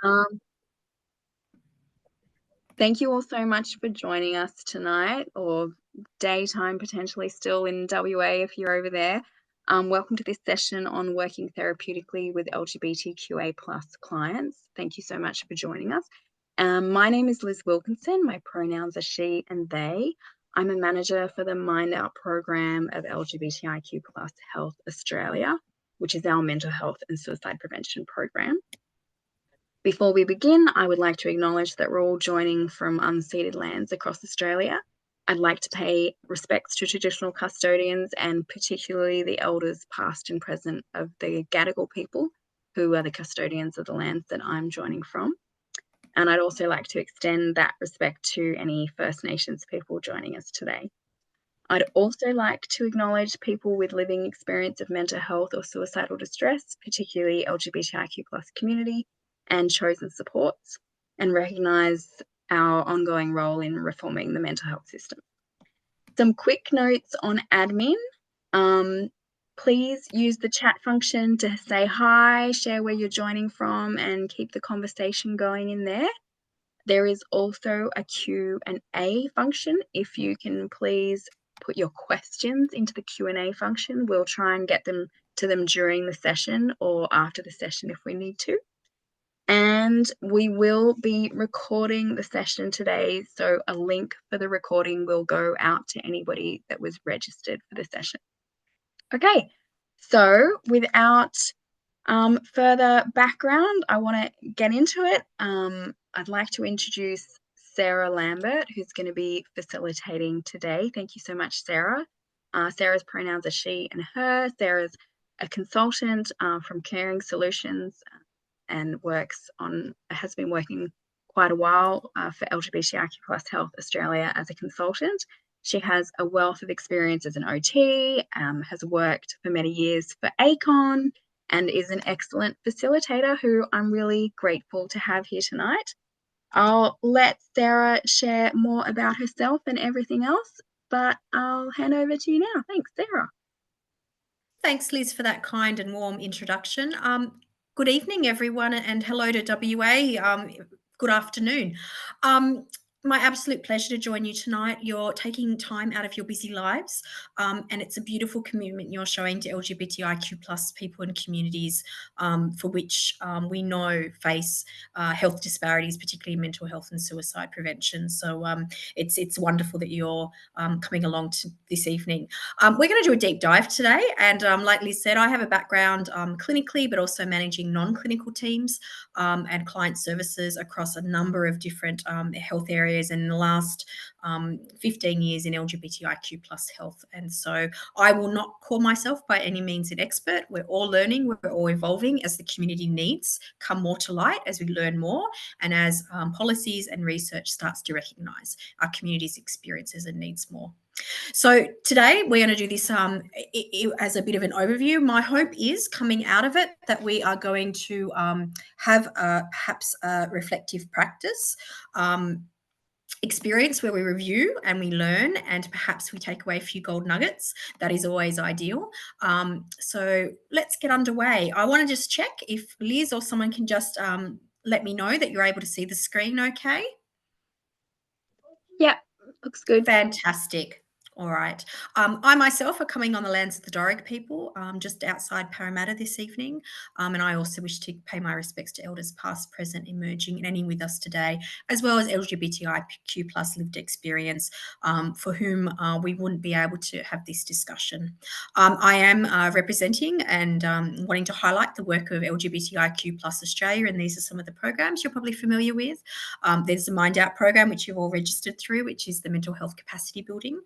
Um, Thank you all so much for joining us tonight, or daytime potentially still in WA if you're over there. Welcome to this session on working therapeutically with LGBTQA+ clients. Thank you so much for joining us. My name is Liz Wilkinson. My pronouns are she and they. I'm a manager for the Mind Out program of LGBTIQ+ Health Australia, which is our mental health and suicide prevention program. Before we begin, I would like to acknowledge that we're all joining from unceded lands across Australia. I'd like to pay respects to traditional custodians and particularly the elders past and present of the Gadigal people, who are the custodians of the lands that I'm joining from. And I'd also like to extend that respect to any First Nations people joining us today. I'd also like to acknowledge people with living experience of mental health or suicidal distress, particularly LGBTIQ+ community and chosen supports, and recognise our ongoing role in reforming the mental health system. Some quick notes on admin. Please use the chat function to say hi, share where you're joining from, and keep the conversation going in there. There is also a Q&A function. If you can please put your questions into the Q&A function, we'll try and get them to them during the session or after the session if we need to. And we will be recording the session today, so a link for the recording will go out to anybody that was registered for the session. Okay, so without further background, I want to get into it. I'd like to introduce Sarah Lambert, who's going to be facilitating today. Thank you so much, Sarah. Sarah's pronouns are she and her. Sarah's a consultant from Caring Solutions and has been working quite a while for LGBTIQ+ Health Australia as a consultant. She has a wealth of experience as an OT, has worked for many years for ACON, and is an excellent facilitator who I'm really grateful to have here tonight. I'll let Sarah share more about herself and everything else, but I'll hand over to you now. Thanks, Sarah. Thanks, Liz, for that kind and warm introduction. Good evening, everyone, and hello to WA. Good afternoon. My absolute pleasure to join you tonight. You're taking time out of your busy lives, and it's a beautiful commitment you're showing to LGBTIQ+ people and communities for which we know face health disparities, particularly in mental health and suicide prevention. So it's wonderful that you're coming along to this evening. We're going to do a deep dive today, and like Liz said, I have a background clinically, but also managing non-clinical teams and client services across a number of different health areas, and in the last 15 years in LGBTIQ+ health. And so I will not call myself by any means an expert. We're all learning, we're all evolving as the community needs come more to light, as we learn more, and as policies and research starts to recognise our community's experiences and needs more. So today we're going to do this as a bit of an overview. My hope is, coming out of it, that we are going to have perhaps a reflective practice experience where we review and we learn, and perhaps we take away a few gold nuggets. That is always ideal. So let's get underway. I want to just check if Liz or someone can just let me know that you're able to see the screen okay. Yeah, looks good. Fantastic. All right. I myself are coming on the lands of the Doric people, just outside Parramatta this evening. And I also wish to pay my respects to elders past, present, emerging, and any with us today, as well as LGBTIQ+ lived experience, for whom we wouldn't be able to have this discussion. I am representing and wanting to highlight the work of LGBTIQ+ Australia, and these are some of the programs you're probably familiar with. There's the Mind Out program, which you've all registered through, which is the mental health capacity building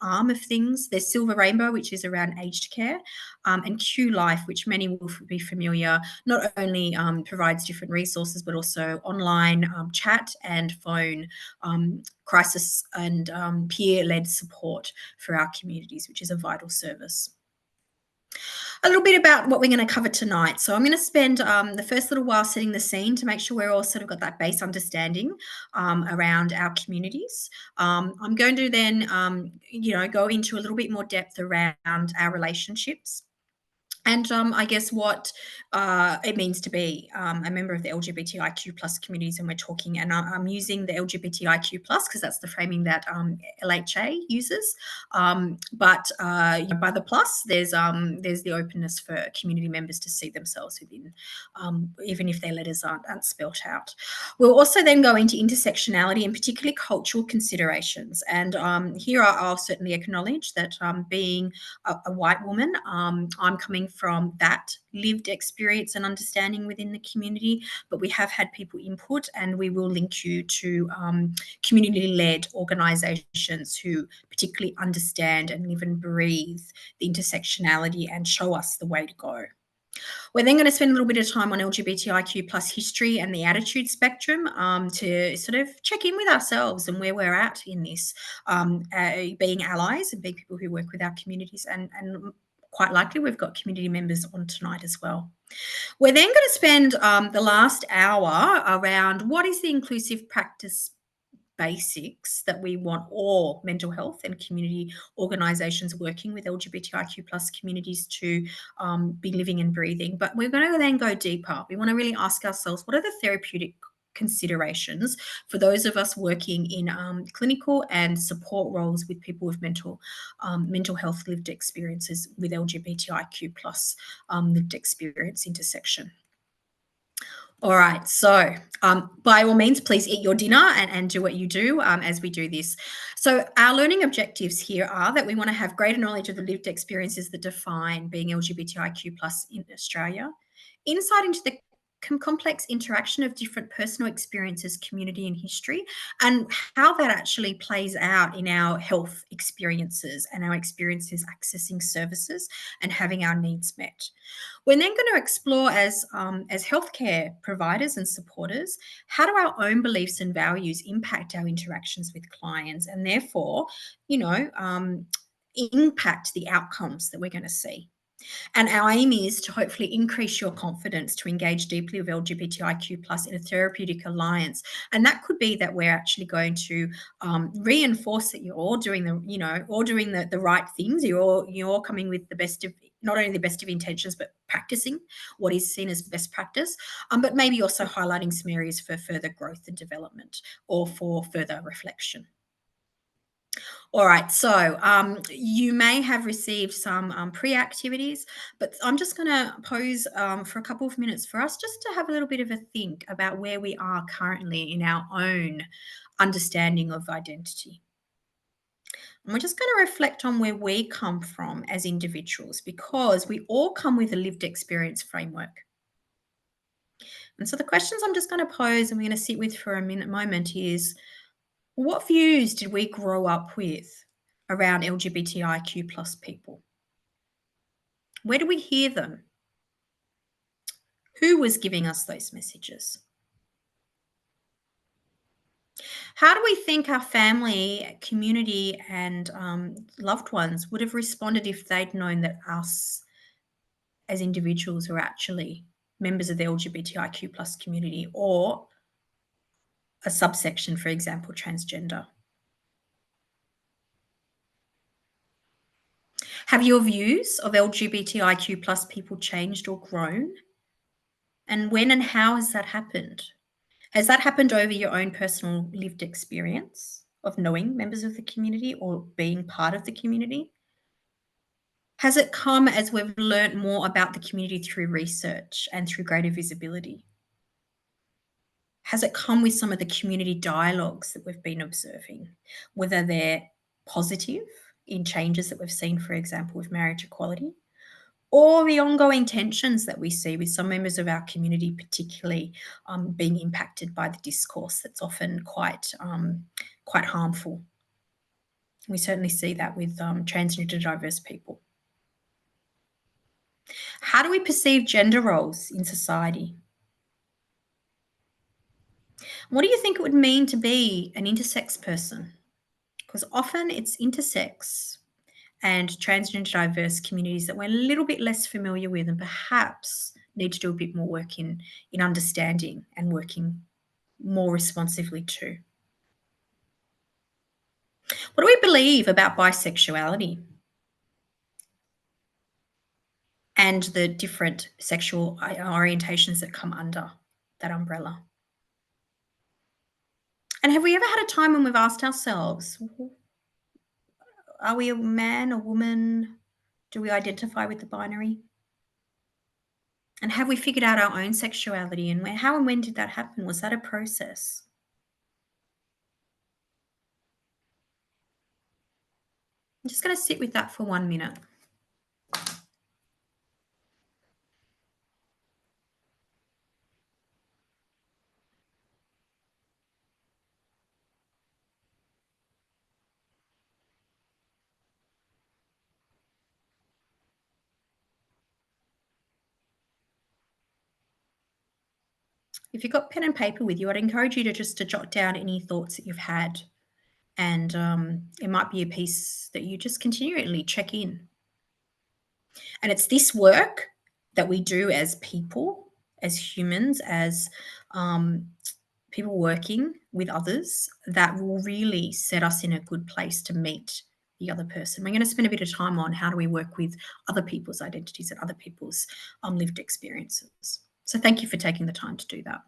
arm of things. There's Silver Rainbow, which is around aged care, and Q Life, which many will be familiar, not only provides different resources, but also online chat and phone crisis and peer-led support for our communities, which is a vital service. A little bit about what we're going to cover tonight. So I'm going to spend the first little while setting the scene to make sure we're all sort of got that base understanding around our communities. I'm going to then, go into a little bit more depth around our relationships, and I guess what it means to be a member of the LGBTIQ plus communities. And we're talking, and I'm using the LGBTIQ plus because that's the framing that LHA uses. But by the plus, there's the openness for community members to see themselves within, even if their letters aren't spelt out. We'll also then go into intersectionality and particularly cultural considerations. And here I'll certainly acknowledge that being a white woman, I'm coming from that lived experience and understanding within the community, but we have had people input, and we will link you to community-led organisations who particularly understand and live and breathe the intersectionality and show us the way to go. We're then going to spend a little bit of time on LGBTIQ plus history and the attitude spectrum to sort of check in with ourselves and where we're at in this, being allies and being people who work with our communities. And quite likely we've got community members on tonight as well. We're then going to spend the last hour around what is the inclusive practice basics that we want all mental health and community organisations working with LGBTIQ plus communities to be living and breathing. But we're going to then go deeper. We want to really ask ourselves, what are the therapeutic considerations for those of us working in clinical and support roles with people with mental health lived experiences with LGBTIQ plus lived experience intersection. All right, so by all means, please eat your dinner and do what you do as we do this. So our learning objectives here are that we want to have greater knowledge of the lived experiences that define being LGBTIQ plus in Australia, insight into the complex interaction of different personal experiences, community and history, and how that actually plays out in our health experiences and our experiences accessing services and having our needs met. We're then going to explore as healthcare providers and supporters, how do our own beliefs and values impact our interactions with clients and therefore, impact the outcomes that we're going to see. And our aim is to hopefully increase your confidence to engage deeply with LGBTIQ plus in a therapeutic alliance. And that could be that we're actually going to reinforce that you're all doing the right things. You're all coming with the best of, not only the best of intentions, but practicing what is seen as best practice, but maybe also highlighting some areas for further growth and development or for further reflection. All right, so you may have received some pre-activities, but I'm just going to pose for a couple of minutes for us just to have a little bit of a think about where we are currently in our own understanding of identity. And we're just going to reflect on where we come from as individuals, because we all come with a lived experience framework. And so the questions I'm just going to pose and we're going to sit with for a moment is, what views did we grow up with around LGBTIQ plus people? Where do we hear them? Who was giving us those messages? How do we think our family, community, and loved ones would have responded if they'd known that us as individuals were actually members of the LGBTIQ plus community, or a subsection, for example, transgender? Have your views of LGBTIQ plus people changed or grown? And when and how has that happened? Has that happened over your own personal lived experience of knowing members of the community or being part of the community? Has it come as we've learnt more about the community through research and through greater visibility? Has it come with some of the community dialogues that we've been observing, whether they're positive in changes that we've seen, for example, with marriage equality, or the ongoing tensions that we see with some members of our community, particularly being impacted by the discourse that's often quite harmful. We certainly see that with transgender diverse people. How do we perceive gender roles in society? What do you think it would mean to be an intersex person? Because often it's intersex and transgender diverse communities that we're a little bit less familiar with and perhaps need to do a bit more work in understanding and working more responsively to. What do we believe about bisexuality? and the different sexual orientations that come under that umbrella. And have we ever had a time when we've asked ourselves, are we a man, a woman? Do we identify with the binary? And have we figured out our own sexuality, and how and when did that happen? Was that a process? I'm just going to sit with that for 1 minute. If you've got pen and paper with you, I'd encourage you to jot down any thoughts that you've had. And it might be a piece that you just continually check in. And it's this work that we do as people, as humans, as people working with others, that will really set us in a good place to meet the other person. We're going to spend a bit of time on how do we work with other people's identities and other people's lived experiences. So thank you for taking the time to do that.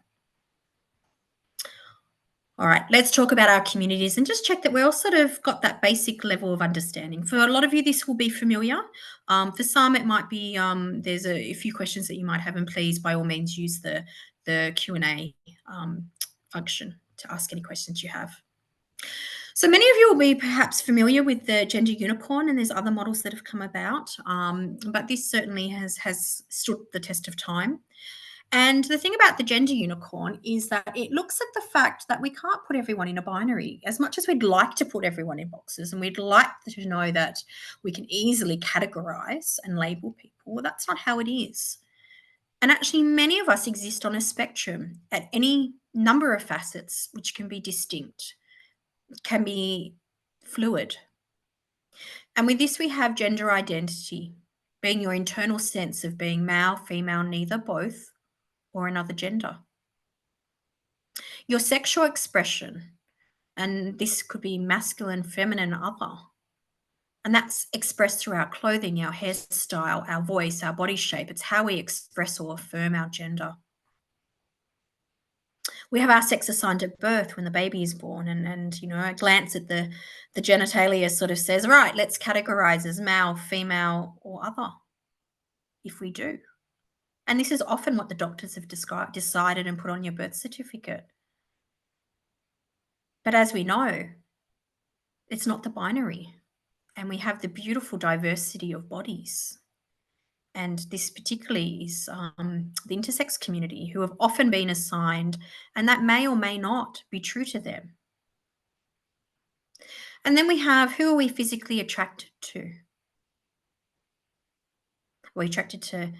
All right, let's talk about our communities and just check that we all sort of got that basic level of understanding. For a lot of you, this will be familiar. For some, it might be there's a few questions that you might have, and please, by all means, use the Q&A function to ask any questions you have. So many of you will be perhaps familiar with the gender unicorn, and there's other models that have come about, but this certainly has stood the test of time. And the thing about the gender unicorn is that it looks at the fact that we can't put everyone in a binary. As much as we'd like to put everyone in boxes and we'd like to know that we can easily categorize and label people, well, that's not how it is. And actually, many of us exist on a spectrum at any number of facets, which can be distinct, can be fluid. And with this, we have gender identity, being your internal sense of being male, female, neither, both, or another gender. Your sexual expression, and this could be masculine, feminine, other. And that's expressed through our clothing, our hairstyle, our voice, our body shape. It's how we express or affirm our gender. We have our sex assigned at birth when the baby is born, and a glance at the genitalia sort of says, right, let's categorize as male, female, or other, if we do. And this is often what the doctors have decided and put on your birth certificate. But as we know, it's not the binary. And we have the beautiful diversity of bodies. And this particularly is the intersex community, who have often been assigned, and that may or may not be true to them. And then we have, who are we physically attracted to? Are we attracted to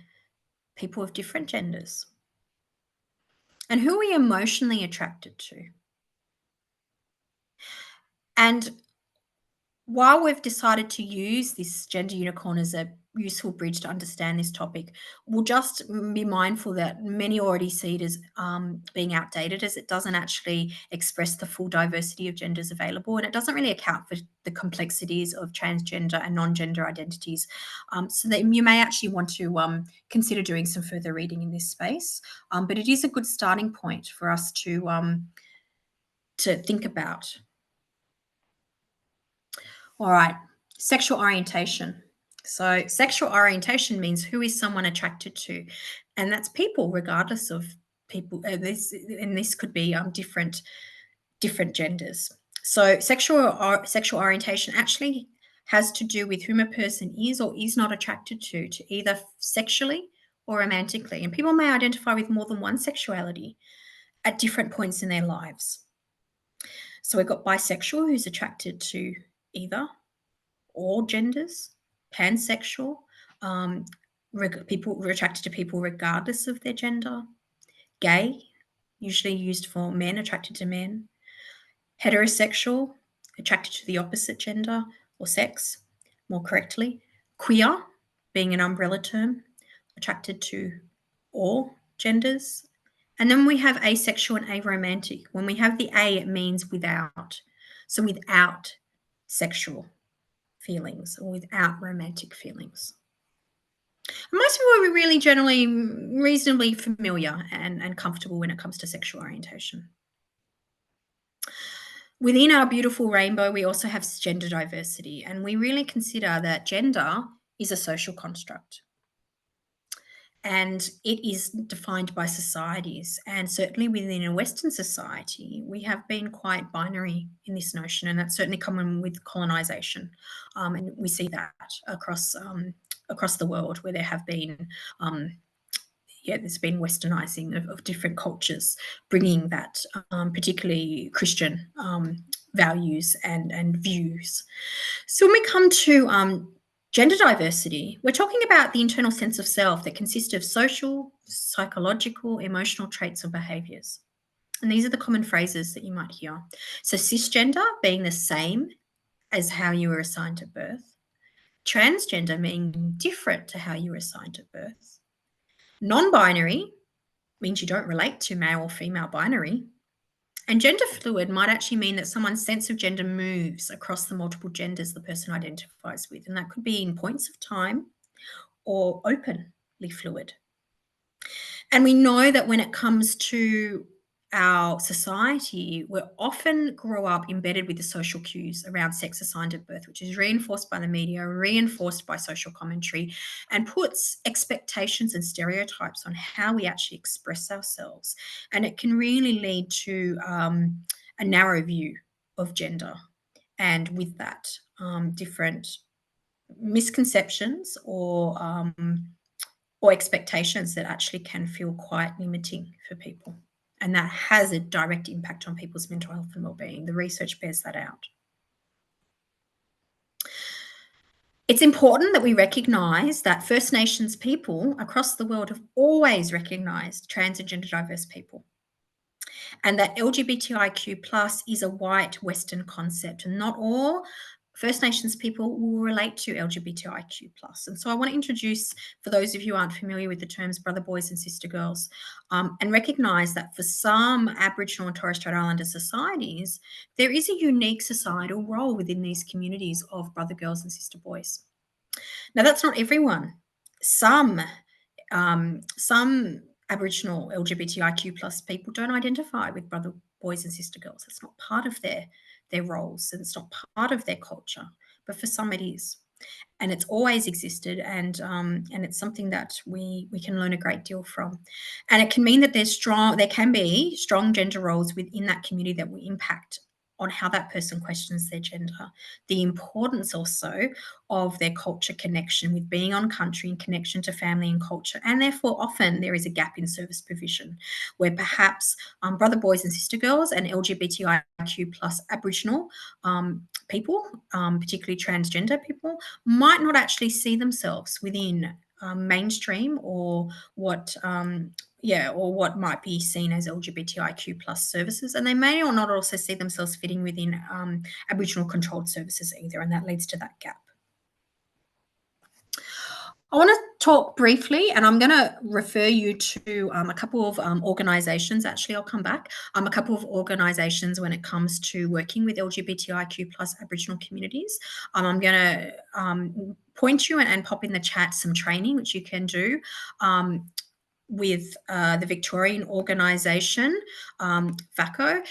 people of different genders? And who are we emotionally attracted to? And while we've decided to use this gender unicorn as a useful bridge to understand this topic, we'll just be mindful that many already see it as being outdated, as it doesn't actually express the full diversity of genders available, and it doesn't really account for the complexities of transgender and non-gender identities. So that you may actually want to consider doing some further reading in this space, but it is a good starting point for us to think about. All right, sexual orientation. So sexual orientation means who is someone attracted to, and that's people, regardless of people. This could be different genders. So sexual orientation actually has to do with whom a person is or is not attracted to either sexually or romantically. And people may identify with more than one sexuality at different points in their lives. So we've got bisexual, who's attracted to either all genders, pansexual, people are attracted to people regardless of their gender, gay, usually used for men attracted to men, heterosexual, attracted to the opposite gender or sex, more correctly, queer, being an umbrella term, attracted to all genders. And then we have asexual and aromantic. When we have the A, it means without. So without sexual feelings or without romantic feelings. Most people are really generally reasonably familiar and comfortable when it comes to sexual orientation. Within our beautiful rainbow, we also have gender diversity, and we really consider that gender is a social construct. And it is defined by societies. And certainly within a Western society, we have been quite binary in this notion, and that's certainly common with colonization. And we see that across the world, where there have been there's been westernizing of different cultures, bringing that particularly Christian values and views. So when we come to gender diversity, we're talking about the internal sense of self that consists of social, psychological, emotional traits or behaviors. And these are the common phrases that you might hear. So cisgender being the same as how you were assigned at birth. Transgender being different to how you were assigned at birth. Non-binary means you don't relate to male or female binary. And gender fluid might actually mean that someone's sense of gender moves across the multiple genders the person identifies with. And that could be in points of time or openly fluid. And we know that when it comes to our society, we often grow up embedded with the social cues around sex assigned at birth, which is reinforced by the media, reinforced by social commentary, and puts expectations and stereotypes on how we actually express ourselves. And it can really lead to a narrow view of gender. And with that, different misconceptions or expectations that actually can feel quite limiting for people. And that has a direct impact on people's mental health and well-being. The research bears that out. It's important that we recognise that First Nations people across the world have always recognised trans and gender diverse people, and that LGBTIQ plus is a white Western concept, and not all First Nations people will relate to LGBTIQ plus. And so I want to introduce, for those of you who aren't familiar with the terms brother boys and sister girls, and recognise that for some Aboriginal and Torres Strait Islander societies, there is a unique societal role within these communities of brother girls and sister boys. Now, that's not everyone. Some Aboriginal LGBTIQ plus people don't identify with brother boys and sister girls. It's not part of their roles, and it's not part of their culture. But for some, it is, and it's always existed, and it's something that we can learn a great deal from. And it can mean that there can be strong gender roles within that community that will impact on how that person questions their gender. The importance also of their culture connection with being on country and connection to family and culture. And therefore, often there is a gap in service provision where perhaps brother boys and sister girls and LGBTIQ plus Aboriginal people, particularly transgender people, might not actually see themselves within mainstream or what might be seen as LGBTIQ plus services, and they may or not also see themselves fitting within Aboriginal controlled services either, and that leads to that gap. I want to talk briefly, and I'm going to refer you to a couple of organisations. Actually, I'll come back. A couple of organisations when it comes to working with LGBTIQ plus Aboriginal communities. I'm going to point you and pop in the chat some training which you can do with the Victorian organisation, VACO,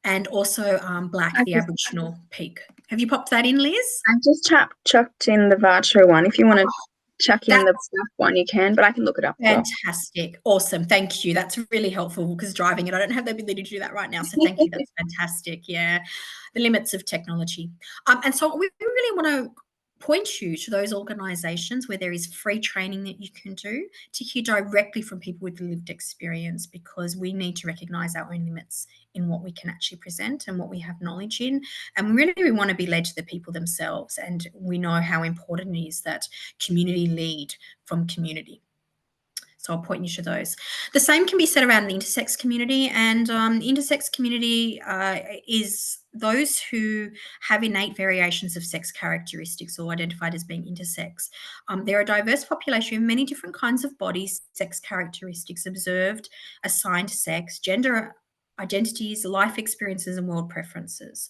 and also Black, the Aboriginal Peak. Have you popped that in, Liz? I've just chucked in the Vacho one. If you want to chuck in the Black one, you can, but I can look it up as well. Fantastic. Awesome. Thank you. That's really helpful because driving it, I don't have the ability to do that right now. So thank you. That's fantastic. Yeah. The limits of technology. And so we really want to point you to those organisations where there is free training that you can do to hear directly from people with lived experience, because we need to recognise our own limits in what we can actually present and what we have knowledge in. And really we want to be led to the people themselves, and we know how important it is that community lead from community. So I'll point you to those. The same can be said around the intersex community, and intersex community is those who have innate variations of sex characteristics or identified as being intersex. They're a diverse population with many different kinds of bodies, sex characteristics observed, assigned sex, gender identities, life experiences, and world preferences.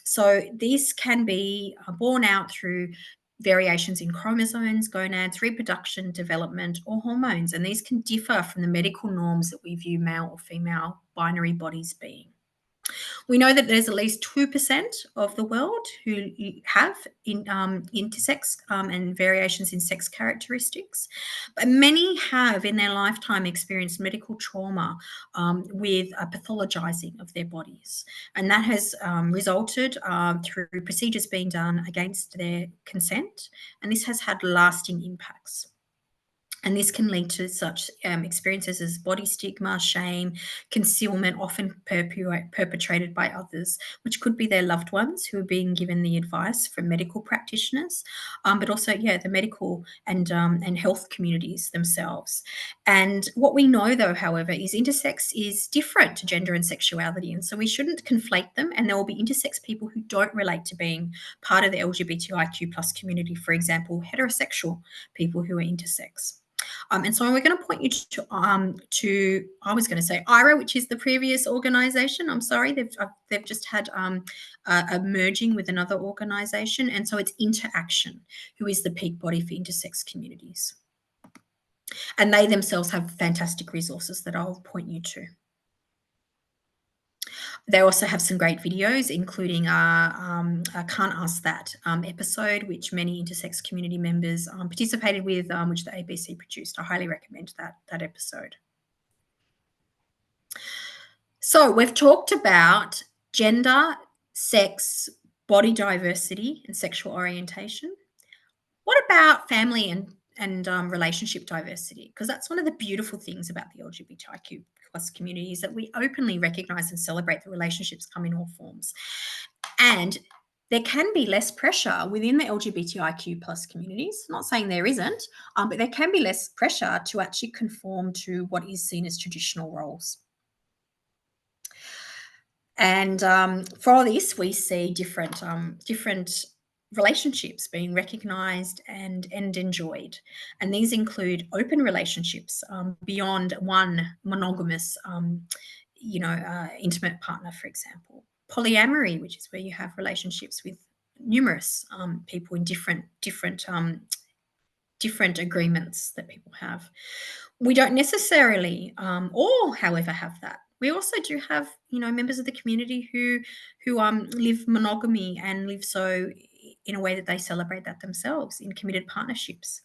So these can be borne out through variations in chromosomes, gonads, reproduction, development, or hormones. And these can differ from the medical norms that we view male or female binary bodies being. We know that there's at least 2% of the world who have intersex and variations in sex characteristics, but many have in their lifetime experienced medical trauma with a pathologizing of their bodies. And that has resulted through procedures being done against their consent, and this has had lasting impacts. And this can lead to such experiences as body stigma, shame, concealment, often perpetrated by others, which could be their loved ones who are being given the advice from medical practitioners, but also, the medical and health communities themselves. And what we know, though, however, is intersex is different to gender and sexuality, and so we shouldn't conflate them. And there will be intersex people who don't relate to being part of the LGBTIQ plus community, for example, heterosexual people who are intersex. And so we're going to point you to I was going to say IRA, which is the previous organisation. I'm sorry, they've just had a merging with another organisation, and so it's Interaction, who is the peak body for intersex communities, and they themselves have fantastic resources that I'll point you to. They also have some great videos, including a Can't Ask That episode, which many intersex community members participated with, which the ABC produced. I highly recommend that episode. So we've talked about gender, sex, body diversity, and sexual orientation. What about family and relationship diversity? Because that's one of the beautiful things about the LGBTIQ plus community, is that we openly recognize and celebrate that relationships come in all forms. And there can be less pressure within the LGBTIQ plus communities. I'm not saying there isn't, but there can be less pressure to actually conform to what is seen as traditional roles. And for this, we see different relationships being recognized and enjoyed. And these include open relationships beyond one monogamous, intimate partner, for example. Polyamory, which is where you have relationships with numerous people in different agreements that people have. We don't necessarily all, however, have that. We also do have, members of the community who live monogamy and live so in a way that they celebrate that themselves in committed partnerships.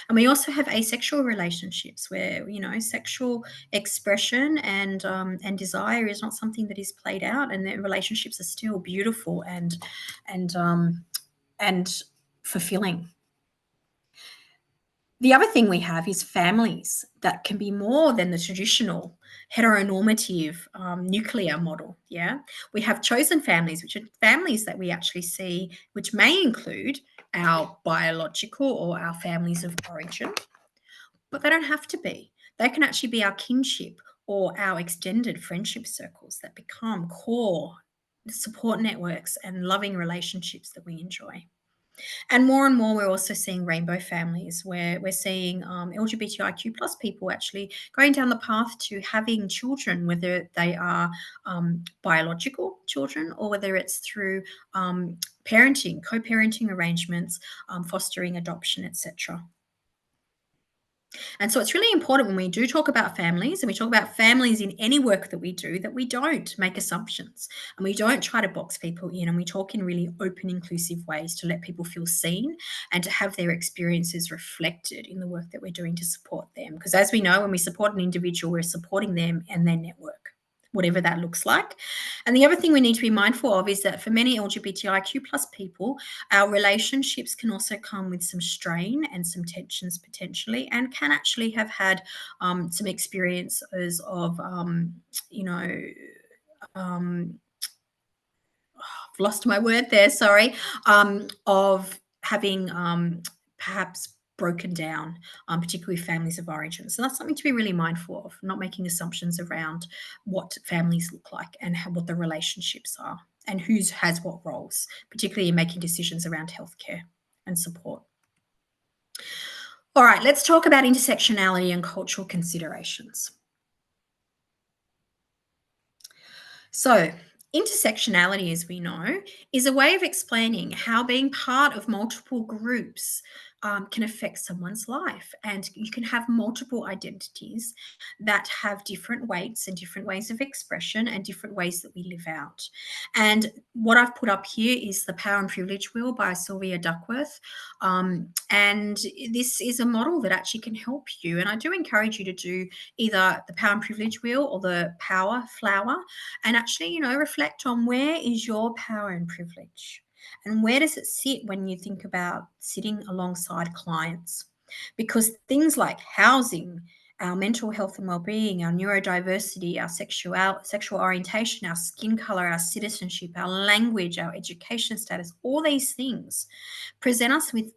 And we also have asexual relationships where, sexual expression and desire is not something that is played out, and the relationships are still beautiful and fulfilling. The other thing we have is families that can be more than the traditional heteronormative nuclear model. Yeah, we have chosen families, which are families that we actually see, which may include our biological or our families of origin, but they don't have to be. They can actually be our kinship or our extended friendship circles that become core support networks and loving relationships that we enjoy. And more, we're also seeing rainbow families, where we're seeing LGBTIQ plus people actually going down the path to having children, whether they are biological children or whether it's through parenting, co-parenting arrangements, fostering, adoption, etc. And so it's really important when we do talk about families, and we talk about families in any work that we do, that we don't make assumptions and we don't try to box people in, and we talk in really open, inclusive ways to let people feel seen and to have their experiences reflected in the work that we're doing to support them. Because as we know, when we support an individual, we're supporting them and their network, whatever that looks like. And the other thing we need to be mindful of is that for many LGBTIQ plus people, our relationships can also come with some strain and some tensions potentially, and can actually have had some experiences of, I've lost my word there, sorry, of having perhaps broken down, particularly families of origin. So that's something to be really mindful of, not making assumptions around what families look like and what the relationships are and who has what roles, particularly in making decisions around healthcare and support. All right, let's talk about intersectionality and cultural considerations. So Intersectionality, as we know, is a way of explaining how being part of multiple groups can affect someone's life. And you can have multiple identities that have different weights and different ways of expression and different ways that we live out. And what I've put up here is the Power and Privilege Wheel by Sylvia Duckworth. And this is a model that actually can help you. And I do encourage you to do either the Power and Privilege Wheel or the Power Flower, and actually, reflect on where is your power and privilege, and where does it sit when you think about sitting alongside clients? Because things like housing, our mental health and well-being, our neurodiversity, our sexual orientation, our skin color, our citizenship, our language, our education status, all these things present us with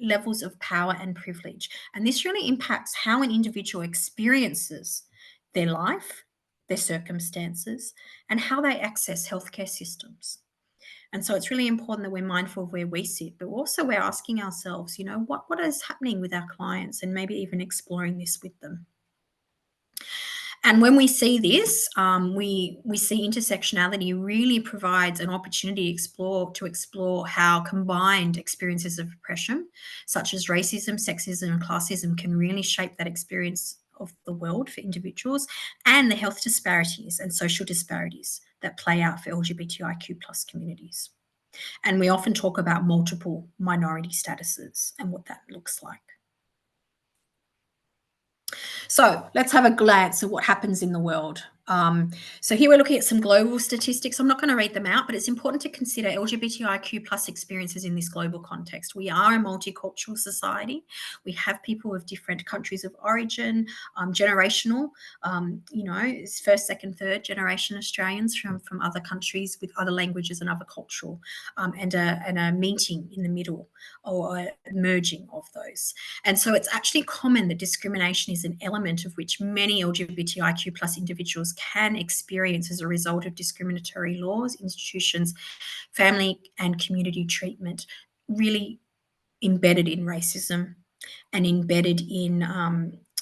levels of power and privilege. And this really impacts how an individual experiences their life, their circumstances, and how they access healthcare systems. And so it's really important that we're mindful of where we sit, but also we're asking ourselves, what is happening with our clients, and maybe even exploring this with them. And when we see this, we see intersectionality really provides an opportunity to explore how combined experiences of oppression, such as racism, sexism, and classism, can really shape that experience of the world for individuals, and the health disparities and social disparities that play out for LGBTIQ plus communities. And we often talk about multiple minority statuses and what that looks like. So let's have a glance at what happens in the world. So here we're looking at some global statistics. I'm not going to read them out, but it's important to consider LGBTIQ plus experiences in this global context. We are a multicultural society. We have people of different countries of origin, generational, first, second, third generation Australians from other countries with other languages and other cultural, and a meeting in the middle, or a merging of those. And so it's actually common that discrimination is an element of which many LGBTIQ plus individuals can experience as a result of discriminatory laws, institutions, family and community treatment, really embedded in racism and embedded in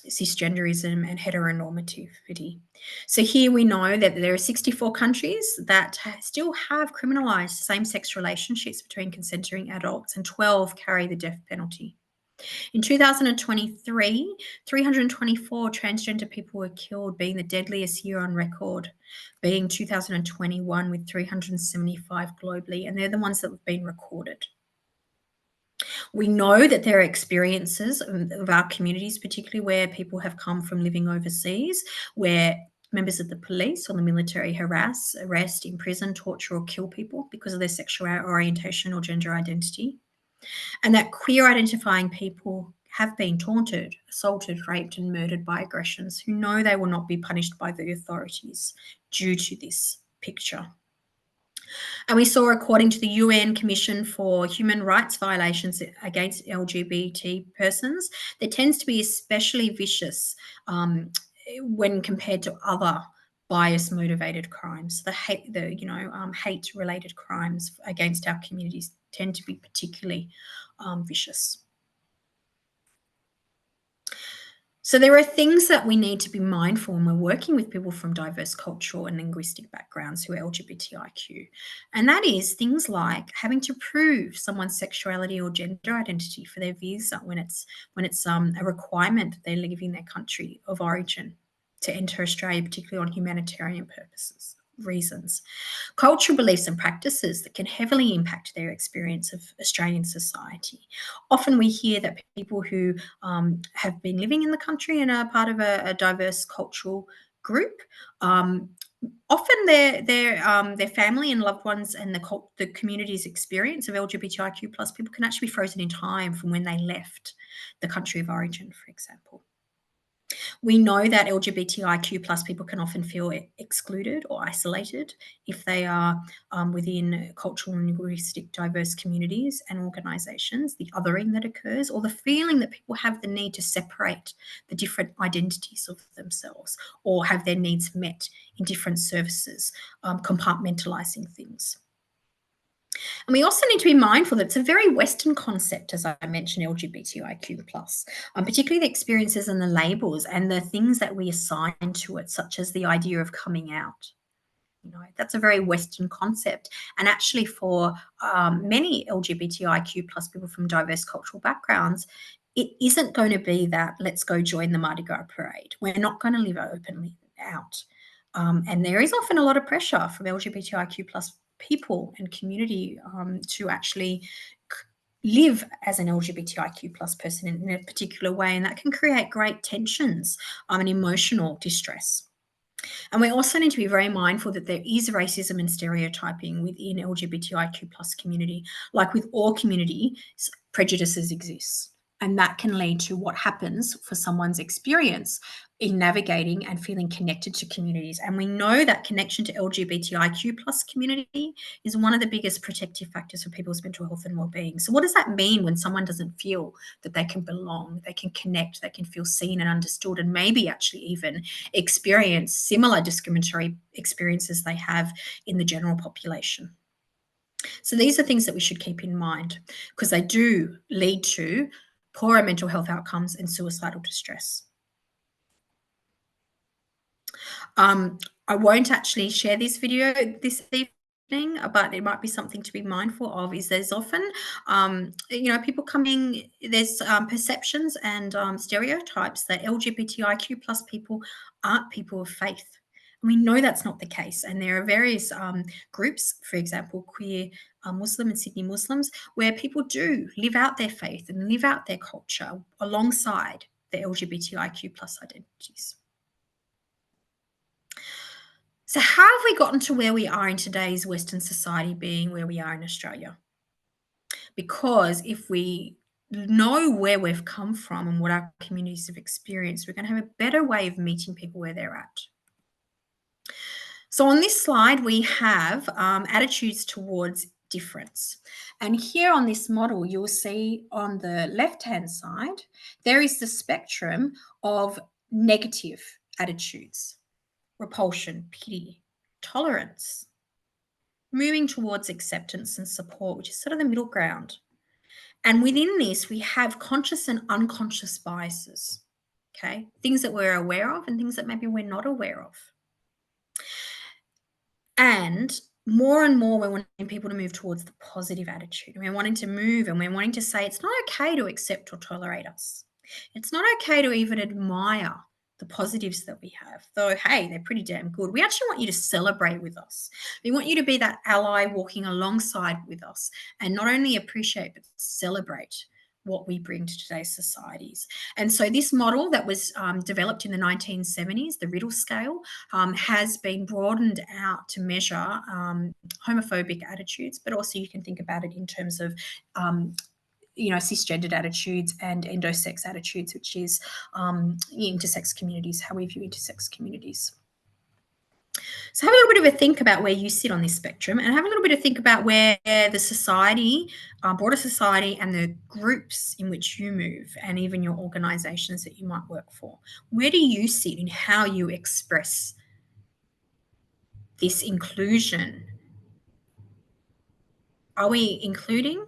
cisgenderism and heteronormativity. So here we know that there are 64 countries that still have criminalised same-sex relationships between consenting adults, and 12 carry the death penalty. In 2023, 324 transgender people were killed, being the deadliest year on record, being 2021 with 375 globally, and they're the ones that have been recorded. We know that there are experiences of our communities, particularly where people have come from living overseas, where members of the police or the military harass, arrest, imprison, torture, or kill people because of their sexual orientation or gender identity. And that queer identifying people have been taunted, assaulted, raped, and murdered by aggressions, who know they will not be punished by the authorities due to this picture. And we saw, according to the UN Commission for Human Rights Violations against LGBT persons, there tends to be especially vicious when compared to other bias-motivated crimes. The hate-related crimes against our communities tend to be particularly vicious. So there are things that we need to be mindful when we're working with people from diverse cultural and linguistic backgrounds who are LGBTIQ. And that is things like having to prove someone's sexuality or gender identity for their visa when it's a requirement that they're leaving their country of origin to enter Australia, particularly on humanitarian reasons. Cultural beliefs and practices that can heavily impact their experience of Australian society. Often we hear that people who have been living in the country and are part of a diverse cultural group, often their family and loved ones and the community's experience of LGBTIQ plus people can actually be frozen in time from when they left the country of origin, for example. We know that LGBTIQ plus people can often feel excluded or isolated if they are within cultural and linguistic diverse communities and organisations, the othering that occurs, or the feeling that people have the need to separate the different identities of themselves or have their needs met in different services, compartmentalising things. And we also need to be mindful that it's a very Western concept, as I mentioned, LGBTIQ+, particularly the experiences and the labels and the things that we assign to it, such as the idea of coming out. That's a very Western concept. And actually for many LGBTIQ plus people from diverse cultural backgrounds, it isn't going to be that let's go join the Mardi Gras parade. We're not going to live openly out. And there is often a lot of pressure from LGBTIQ plus people and community to actually live as an LGBTIQ plus person in a particular way. And that can create great tensions and emotional distress. And we also need to be very mindful that there is racism and stereotyping within LGBTIQ plus community. Like with all communities, prejudices exist. And that can lead to what happens for someone's experience in navigating and feeling connected to communities. And we know that connection to LGBTIQ plus community is one of the biggest protective factors for people's mental health and well-being. So what does that mean when someone doesn't feel that they can belong, they can connect, they can feel seen and understood, and maybe actually even experience similar discriminatory experiences they have in the general population? So these are things that we should keep in mind because they do lead to poorer mental health outcomes and suicidal distress. I won't actually share this video this evening, but it might be something to be mindful of. Is there's often, people coming. There's perceptions and stereotypes that LGBTIQ plus people aren't people of faith. We know that's not the case, and there are various groups, for example, queer Muslim and Sydney Muslims, where people do live out their faith and live out their culture alongside the LGBTIQ plus identities. So how have we gotten to where we are in today's Western society being where we are in Australia? Because if we know where we've come from and what our communities have experienced, we're going to have a better way of meeting people where they're at. So on this slide, we have attitudes towards difference. And here on this model, you'll see on the left-hand side, there is the spectrum of negative attitudes: repulsion, pity, tolerance, moving towards acceptance and support, which is sort of the middle ground. And within this, we have conscious and unconscious biases, okay? Things that we're aware of and things that maybe we're not aware of. And more, we're wanting people to move towards the positive attitude. And we're wanting to move and we're wanting to say it's not okay to accept or tolerate us. It's not okay to even admire the positives that we have, though, hey, they're pretty damn good. We actually want you to celebrate with us. We want you to be that ally walking alongside with us and not only appreciate, but celebrate what we bring to today's societies. And so this model that was developed in the 1970s, the Riddle scale, has been broadened out to measure homophobic attitudes, but also you can think about it in terms of cisgendered attitudes and endosex attitudes, which is intersex communities, how we view intersex communities. So have a little bit of a think about where you sit on this spectrum, and have a little bit of think about where the society, broader society, and the groups in which you move, and even your organisations that you might work for, where do you sit in how you express this inclusion? Are we including?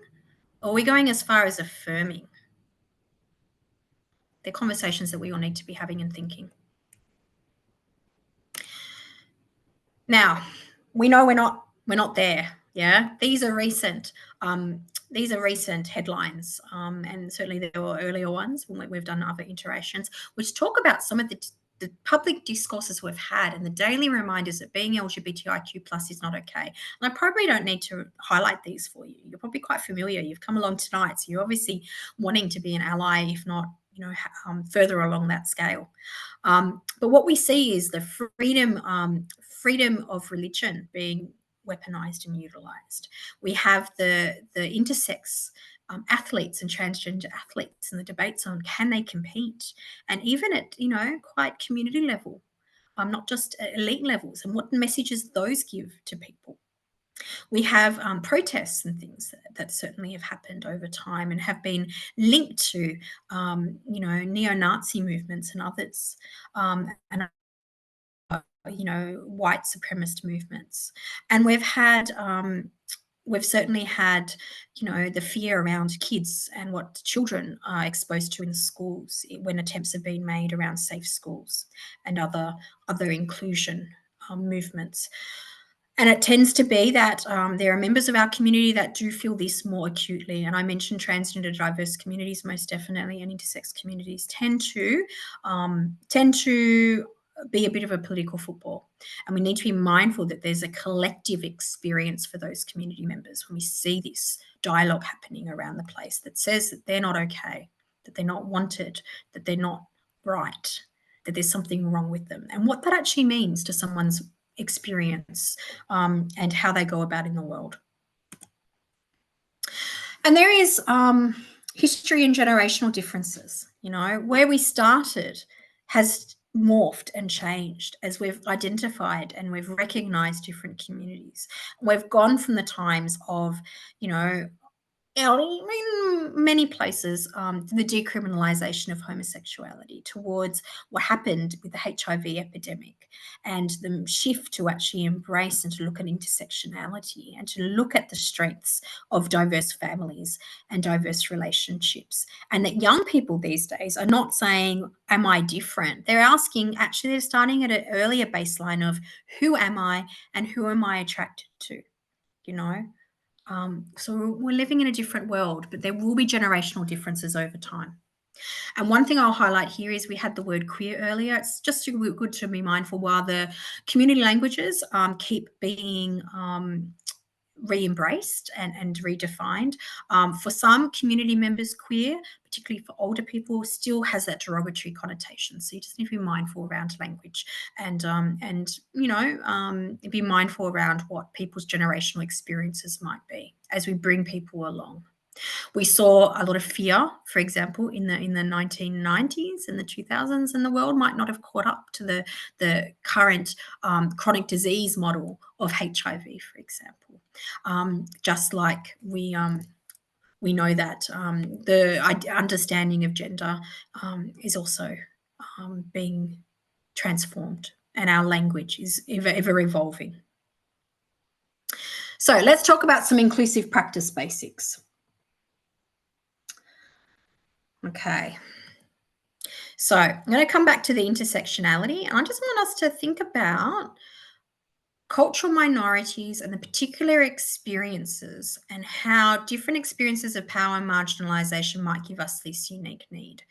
Or are we going as far as affirming? They're conversations that we all need to be having and thinking. Now, we know we're not there. Yeah, these are recent headlines, and certainly there were earlier ones when we've done other iterations, which talk about some of the public discourses we've had and the daily reminders that being LGBTIQ plus is not okay. And I probably don't need to highlight these for you. You're probably quite familiar. You've come along tonight, so you're obviously wanting to be an ally, if not, further along that scale. But what we see is the freedom of religion being weaponized and utilized. We have the intersex athletes and transgender athletes and the debates on can they compete, and even at quite community level, not just at elite levels, and what messages those give to people. We have protests and things that certainly have happened over time and have been linked to neo-Nazi movements and others, and white supremacist movements. And we've certainly had, the fear around kids and what children are exposed to in schools when attempts have been made around safe schools and other inclusion movements. And it tends to be that there are members of our community that do feel this more acutely. And I mentioned transgender diverse communities most definitely, and intersex communities tend to be a bit of a political football. And we need to be mindful that there's a collective experience for those community members when we see this dialogue happening around the place that says that they're not okay, that they're not wanted, that they're not right, that there's something wrong with them, and what that actually means to someone's experience and how they go about in the world. And there is history and generational differences. You know, where we started has morphed and changed as we've identified and we've recognized different communities. We've gone from the times of, you know, in many places, the decriminalisation of homosexuality towards what happened with the HIV epidemic and the shift to actually embrace and to look at intersectionality and to look at the strengths of diverse families and diverse relationships. And that young people these days are not saying, am I different? They're asking, actually, they're starting at an earlier baseline of who am I and who am I attracted to, you know? So we're living in a different world, but there will be generational differences over time. And one thing I'll highlight here is we had the word queer earlier. It's just good to be mindful while the community languages keep being re-embraced and redefined. For some community members, queer, particularly for older people, still has that derogatory connotation. So you just need to be mindful around language and be mindful around what people's generational experiences might be as we bring people along. We saw a lot of fear, for example, in the 1990s and the 2000s, and the world might not have caught up to the current chronic disease model of HIV, for example. Just like we know that the understanding of gender is also being transformed, and our language is ever evolving. So let's talk about some inclusive practice basics. Okay. So I'm going to come back to the intersectionality, and I just want us to think about cultural minorities and the particular experiences and how different experiences of power and marginalisation might give us this unique need.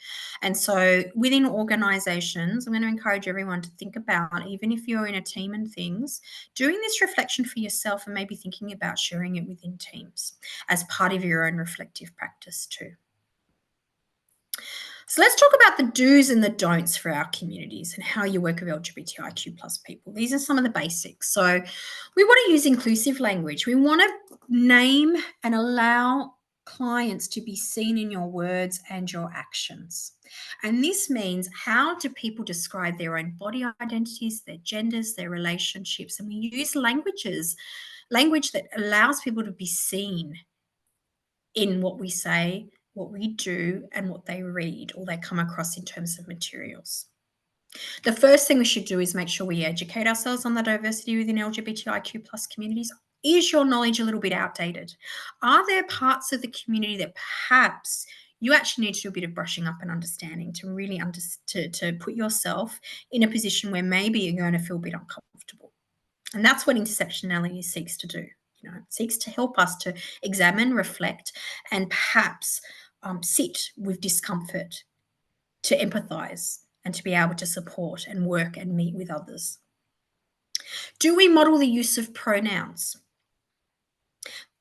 And so within organisations, I'm going to encourage everyone to think about, even if you're in a team and things, doing this reflection for yourself and maybe thinking about sharing it within teams as part of your own reflective practice too. So let's talk about the do's and the don'ts for our communities and how you work with LGBTIQ plus people. These are some of the basics. So we want to use inclusive language. We want to name and allow clients to be seen in your words and your actions. And this means, how do people describe their own body identities, their genders, their relationships? And we use language that allows people to be seen in what we say, what we do, and what they read or they come across in terms of materials. The first thing we should do is make sure we educate ourselves on the diversity within LGBTIQ plus communities. Is your knowledge a little bit outdated? Are there parts of the community that perhaps you actually need to do a bit of brushing up and understanding to really to put yourself in a position where maybe you're going to feel a bit uncomfortable? And that's what intersectionality seeks to do. You know, it seeks to help us to examine, reflect, and perhaps sit with discomfort, to empathize, and to be able to support and work and meet with others. Do we model the use of pronouns?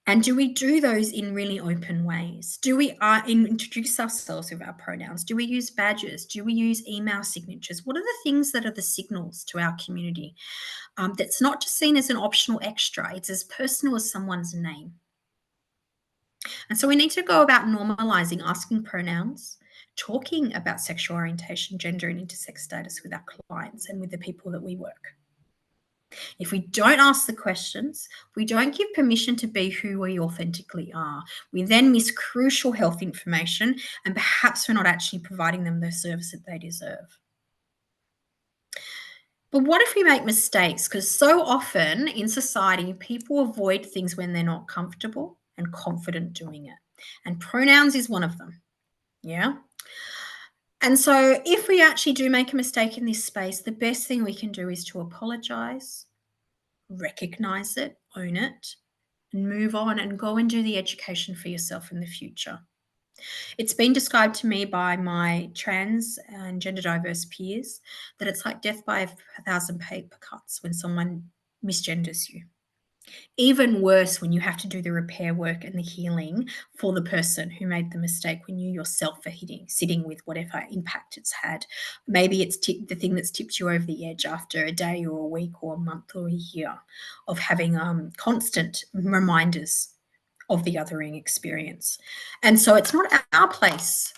And do we do those in really open ways? Do we introduce ourselves with our pronouns? Do we use badges? Do we use email signatures? What are the things that are the signals to our community? That's not just seen as an optional extra. It's as personal as someone's name. And so we need to go about normalizing asking pronouns, talking about sexual orientation, gender, and intersex status with our clients and with the people that we work. If we don't ask the questions, we don't give permission to be who we authentically are. We then miss crucial health information, and perhaps we're not actually providing them the service that they deserve. But what if we make mistakes? Because so often in society, people avoid things when they're not comfortable and confident doing it. And pronouns is one of them. Yeah. And so if we actually do make a mistake in this space, the best thing we can do is to apologize, recognize it, own it, and move on and go and do the education for yourself in the future. It's been described to me by my trans and gender diverse peers that it's like death by 1,000 paper cuts when someone misgenders you. Even worse when you have to do the repair work and the healing for the person who made the mistake when you yourself are sitting with whatever impact it's had. Maybe it's the thing that's tipped you over the edge after a day or a week or a month or a year of having constant reminders of the othering experience. And so it's not our place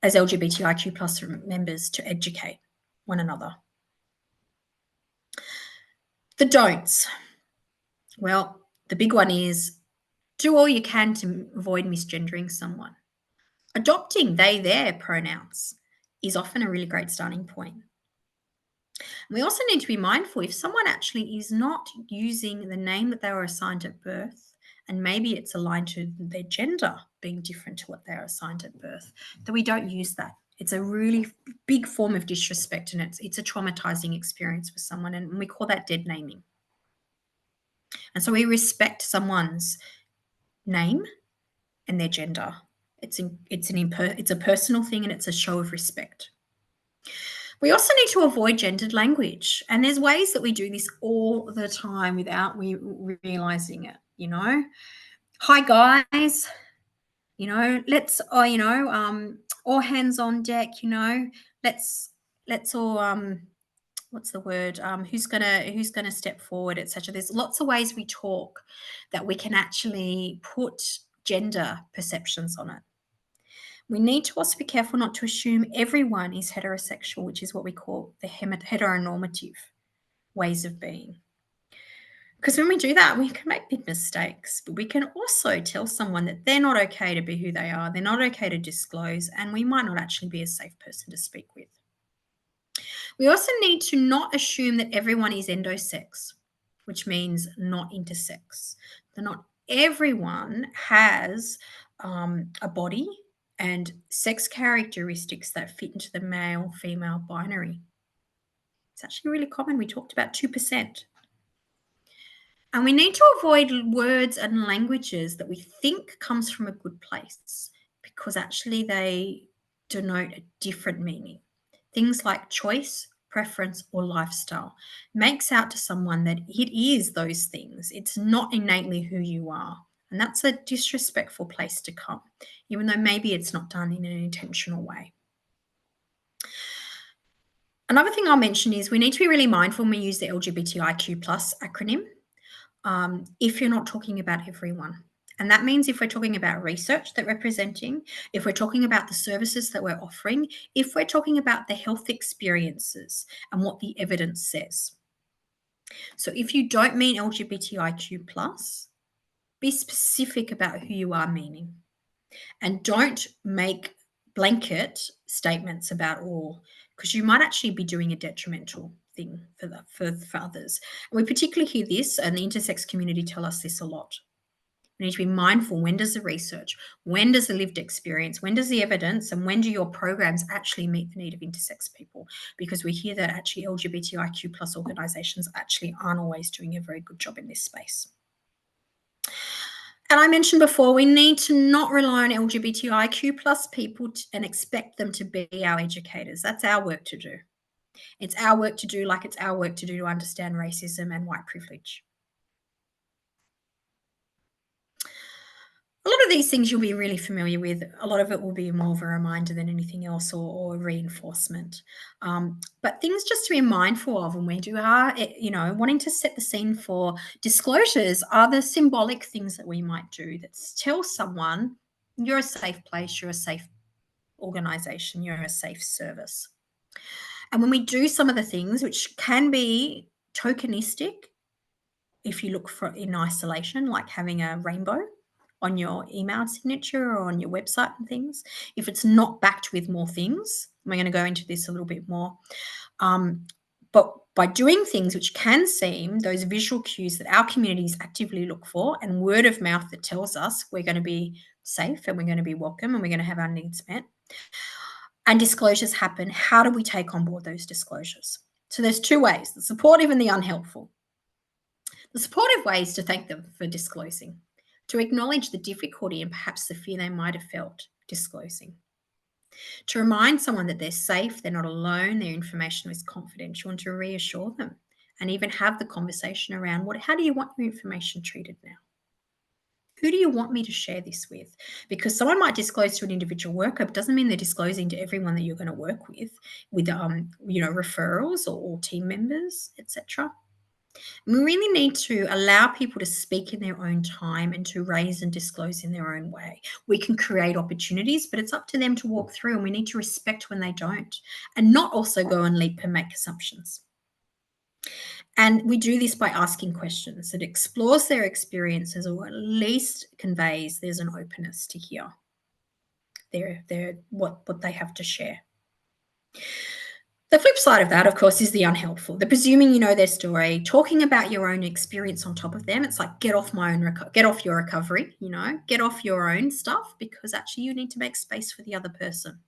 as LGBTIQ plus members to educate one another. The don'ts. Well, the big one is do all you can to avoid misgendering someone. Adopting they, their pronouns is often a really great starting point. And we also need to be mindful if someone actually is not using the name that they were assigned at birth, and maybe it's aligned to their gender being different to what they are assigned at birth, that we don't use that. It's a really big form of disrespect, and it's a traumatizing experience for someone, and we call that dead naming. And so we respect someone's name and their gender. It's a personal thing, and it's a show of respect. We also need to avoid gendered language, and there's ways that we do this all the time without we realizing it. Hi guys, let's all hands on deck. Let's all what's the word? Who's gonna step forward, etc. There's lots of ways we talk that we can actually put gender perceptions on it. We need to also be careful not to assume everyone is heterosexual, which is what we call the heteronormative ways of being. Because when we do that, we can make big mistakes, but we can also tell someone that they're not okay to be who they are, they're not okay to disclose, and we might not actually be a safe person to speak with. We also need to not assume that everyone is endosex, which means not intersex. That not everyone has a body and sex characteristics that fit into the male-female binary. It's actually really common. We talked about 2%. And we need to avoid words and languages that we think comes from a good place because actually they denote a different meaning. Things like choice, preference, or lifestyle makes out to someone that it is those things. It's not innately who you are. And that's a disrespectful place to come, even though maybe it's not done in an intentional way. Another thing I'll mention is we need to be really mindful when we use the LGBTIQ plus acronym if you're not talking about everyone. And that means if we're talking about research that we're presenting, if we're talking about the services that we're offering, if we're talking about the health experiences and what the evidence says. So if you don't mean LGBTIQ plus, be specific about who you are meaning. And don't make blanket statements about all, because you might actually be doing a detrimental thing for others. And we particularly hear this, and the intersex community tell us this a lot. We need to be mindful, when does the research, when does the lived experience, when does the evidence, and when do your programs actually meet the need of intersex people? Because we hear that actually LGBTIQ plus organisations actually aren't always doing a very good job in this space. And I mentioned before, we need to not rely on LGBTIQ plus people and expect them to be our educators. That's our work to do. It's our work to do, like it's our work to do to understand racism and white privilege. A lot of these things you'll be really familiar with. A lot of it will be more of a reminder than anything else, or reinforcement. But things just to be mindful of when we are, wanting to set the scene for disclosures are the symbolic things that we might do that tell someone you're a safe place, you're a safe organisation, you're a safe service. And when we do some of the things which can be tokenistic, if you look for in isolation, like having a rainbow on your email signature or on your website and things, if it's not backed with more things, we're going to go into this a little bit more. But by doing things which can seem those visual cues that our communities actively look for, and word of mouth that tells us we're going to be safe and we're going to be welcome and we're going to have our needs met, and disclosures happen, how do we take on board those disclosures? So there's two ways, the supportive and the unhelpful. The supportive way is to thank them for disclosing, to acknowledge the difficulty and perhaps the fear they might have felt disclosing, to remind someone that they're safe, they're not alone, their information is confidential, and to reassure them and even have the conversation around how do you want your information treated now? Who do you want me to share this with? Because someone might disclose to an individual worker, but doesn't mean they're disclosing to everyone that you're going to work with referrals or team members, etc. We really need to allow people to speak in their own time and to raise and disclose in their own way. We can create opportunities, but it's up to them to walk through, and we need to respect when they don't and not also go and leap and make assumptions. And we do this by asking questions. It explores their experiences, or at least conveys there's an openness to hear what they have to share. The flip side of that, of course, is the unhelpful. The presuming you know their story, talking about your own experience on top of them. It's like, get off your recovery, get off your own stuff, because actually you need to make space for the other person.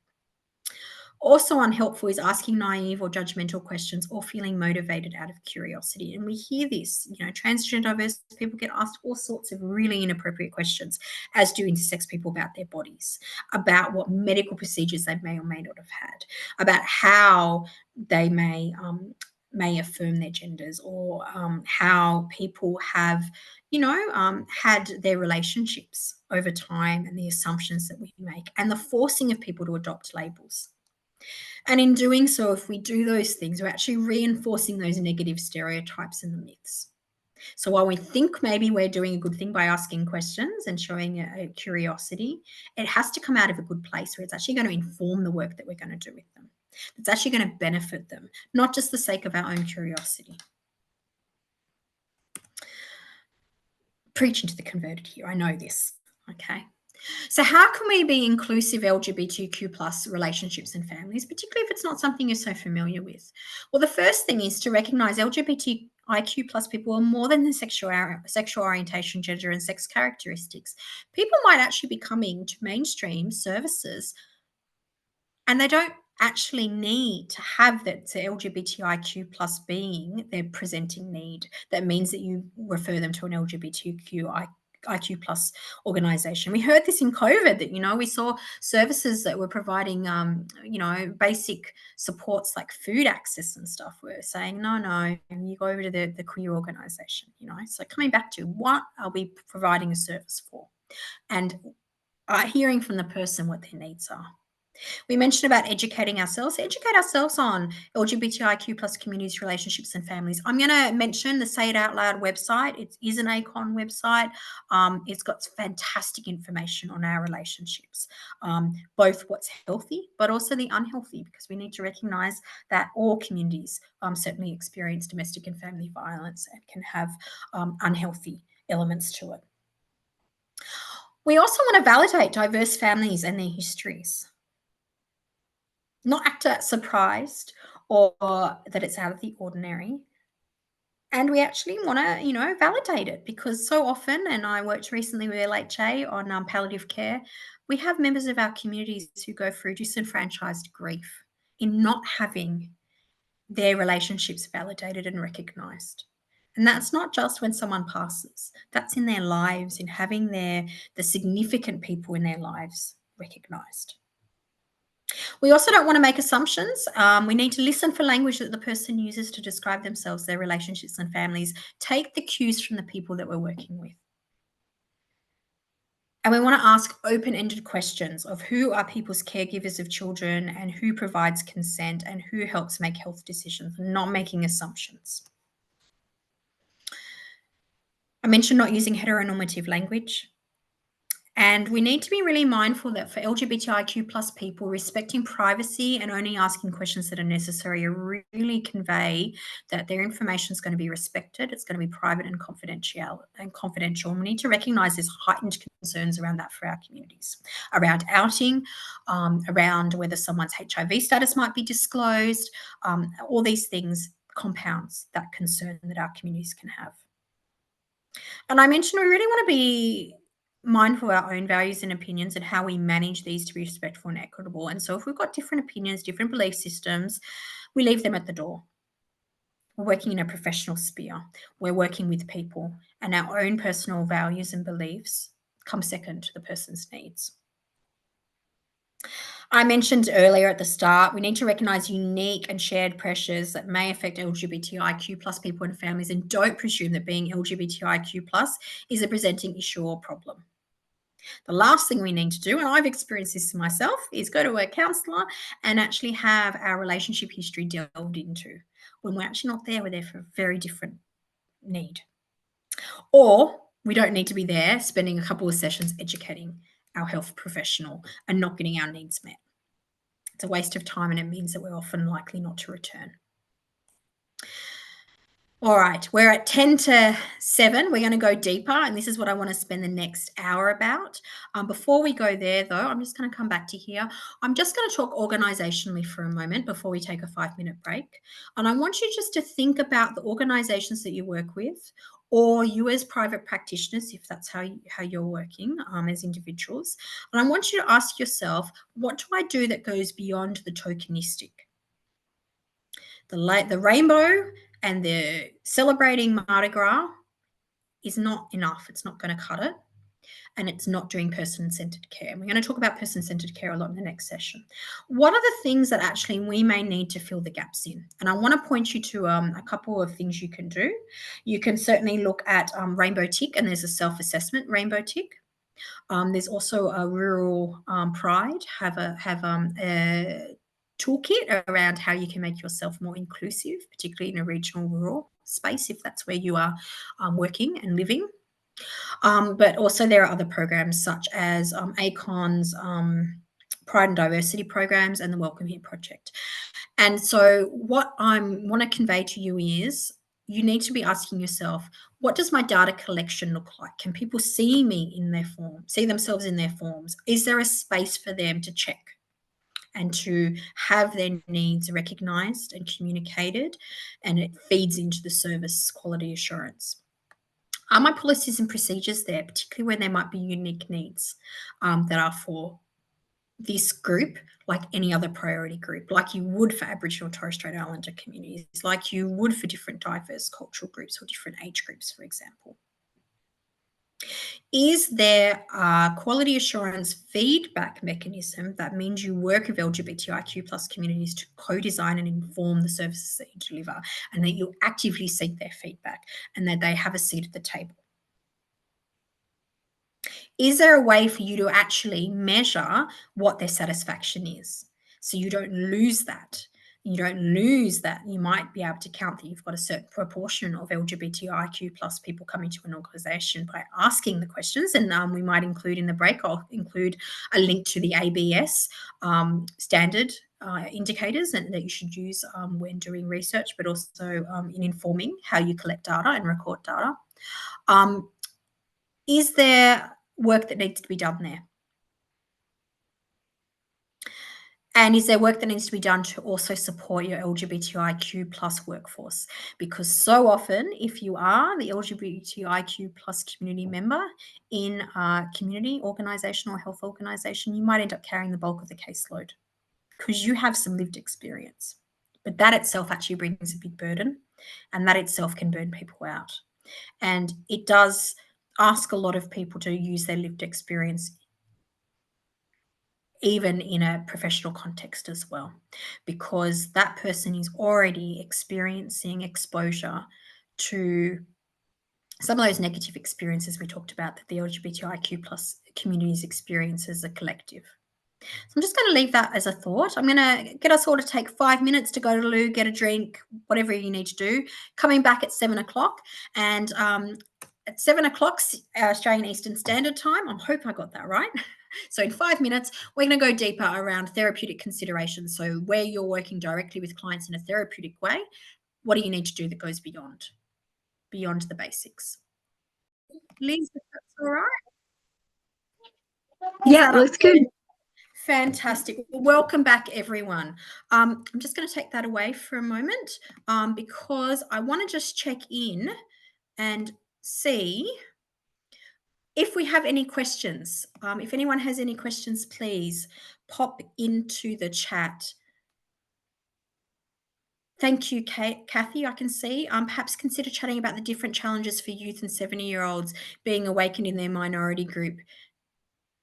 Also unhelpful is asking naive or judgmental questions or feeling motivated out of curiosity. And we hear this, transgender diverse people get asked all sorts of really inappropriate questions, as do intersex people, about their bodies, about what medical procedures they may or may not have had, about how they may affirm their genders, or how people have had their relationships over time, and the assumptions that we make, and the forcing of people to adopt labels. And in doing so, if we do those things, we're actually reinforcing those negative stereotypes and the myths. So while we think maybe we're doing a good thing by asking questions and showing a curiosity, it has to come out of a good place where it's actually going to inform the work that we're going to do with them. It's actually going to benefit them, not just the sake of our own curiosity. Preaching to the converted here, I know this, okay? So how can we be inclusive LGBTQ plus relationships and families, particularly if it's not something you're so familiar with? Well, the first thing is to recognize LGBTIQ plus people are more than the sexual orientation, gender, and sex characteristics. People might actually be coming to mainstream services, and they don't actually need to have that LGBTIQ plus being their presenting need. That means that you refer them to an IQ plus organization. We heard this in COVID that, we saw services that were providing, basic supports like food access and stuff were saying, no, you go over to the queer organization, So coming back to what are we providing a service for? And hearing from the person what their needs are. We mentioned about educate ourselves on LGBTIQ plus communities, relationships, and families. I'm going to mention the Say It Out Loud website. It is an ACON website. It's got fantastic information on our relationships, both what's healthy, but also the unhealthy, because we need to recognize that all communities certainly experience domestic and family violence and can have unhealthy elements to it. We also want to validate diverse families and their histories. Not act surprised or that it's out of the ordinary. And we actually want to, validate it, because so often, and I worked recently with LHA on palliative care, we have members of our communities who go through disenfranchised grief in not having their relationships validated and recognised. And that's not just when someone passes. That's in their lives, in having the significant people in their lives recognised. We also don't want to make assumptions. We need to listen for language that the person uses to describe themselves, their relationships and families. Take the cues from the people that we're working with. And we want to ask open-ended questions of who are people's caregivers of children, and who provides consent, and who helps make health decisions, not making assumptions. I mentioned not using heteronormative language. And we need to be really mindful that for LGBTIQ plus people, respecting privacy and only asking questions that are necessary really convey that their information is going to be respected. It's going to be private and confidential. And we need to recognize there's heightened concerns around that for our communities, around outing, around whether someone's HIV status might be disclosed. All these things compounds that concern that our communities can have. And I mentioned we really want to be mindful of our own values and opinions and how we manage these to be respectful and equitable. And so if we've got different opinions, different belief systems, we leave them at the door. We're working in a professional sphere. We're working with people, and our own personal values and beliefs come second to the person's needs. I mentioned earlier at the start, we need to recognise unique and shared pressures that may affect LGBTIQ plus people and families, and don't presume that being LGBTIQ plus is a presenting issue or problem. The last thing we need to do, and I've experienced this myself, is go to a counsellor and actually have our relationship history delved into. When we're actually not there, we're there for a very different need. Or we don't need to be there spending a couple of sessions educating our health professional and not getting our needs met. It's a waste of time, and it means that we're often likely not to return. All right, we're at 10 to 7. We're going to go deeper, and this is what I want to spend the next hour about. Before we go there, though, I'm just going to come back to here. I'm just going to talk organisationally for a moment before we take a 5-minute break. And I want you just to think about the organisations that you work with, or you as private practitioners, if that's how you're working as individuals. And I want you to ask yourself, what do I do that goes beyond the tokenistic? The rainbow and the celebrating Mardi Gras is not enough. It's not going to cut it. And it's not doing person-centered care. And we're going to talk about person-centered care a lot in the next session. What are the things that actually we may need to fill the gaps in? And I want to point you to a couple of things you can do. You can certainly look at Rainbow Tick, and there's a self-assessment Rainbow Tick. There's also a Rural Pride, have a toolkit around how you can make yourself more inclusive, particularly in a regional rural space, if that's where you are working and living. But also there are other programs such as ACON's Pride and Diversity programs and the Welcome Here Project. And so what I want to convey to you is you need to be asking yourself, what does my data collection look like? Can people see me in their form, see themselves in their forms? Is there a space for them to check and to have their needs recognised and communicated, and it feeds into the service quality assurance? Are my policies and procedures there, particularly when there might be unique needs that are for this group, like any other priority group, like you would for Aboriginal and Torres Strait Islander communities, like you would for different diverse cultural groups or different age groups, for example? Is there a quality assurance feedback mechanism that means you work with LGBTIQ plus communities to co-design and inform the services that you deliver, and that you actively seek their feedback and that they have a seat at the table? Is there a way for you to actually measure what their satisfaction is, so you don't lose that? You don't lose that. You might be able to count that you've got a certain proportion of LGBTIQ plus people coming to an organisation by asking the questions. And we might include in the break, I'll include a link to the ABS standard indicators that you should use when doing research, but also in informing how you collect data and record data. Is there work that needs to be done there? And is there work that needs to be done to also support your LGBTIQ plus workforce? Because so often, if you are the LGBTIQ plus community member in a community organisation or health organisation, you might end up carrying the bulk of the caseload because you have some lived experience. But that itself actually brings a big burden, and that itself can burn people out. And it does ask a lot of people to use their lived experience even in a professional context as well, because that person is already experiencing exposure to some of those negative experiences we talked about that the LGBTIQ plus communities experience as a collective. So I'm just going to leave that as a thought. I'm going to get us all to take 5 minutes to go to the loo, get a drink, whatever you need to do. Coming back at 7 o'clock, and at 7 o'clock Australian Eastern Standard Time, I hope I got that right. So in 5 minutes, we're going to go deeper around therapeutic considerations. So where you're working directly with clients in a therapeutic way, what do you need to do that goes beyond the basics? Liz, if that's all right? Yeah, looks good. Fantastic. Welcome back, everyone. I'm just going to take that away for a moment because I want to just check in and see if we have any questions. If anyone has any questions, please pop into the chat. Thank you, Kathy. I can see. Perhaps consider chatting about the different challenges for youth and 70-year-olds being awakened in their minority group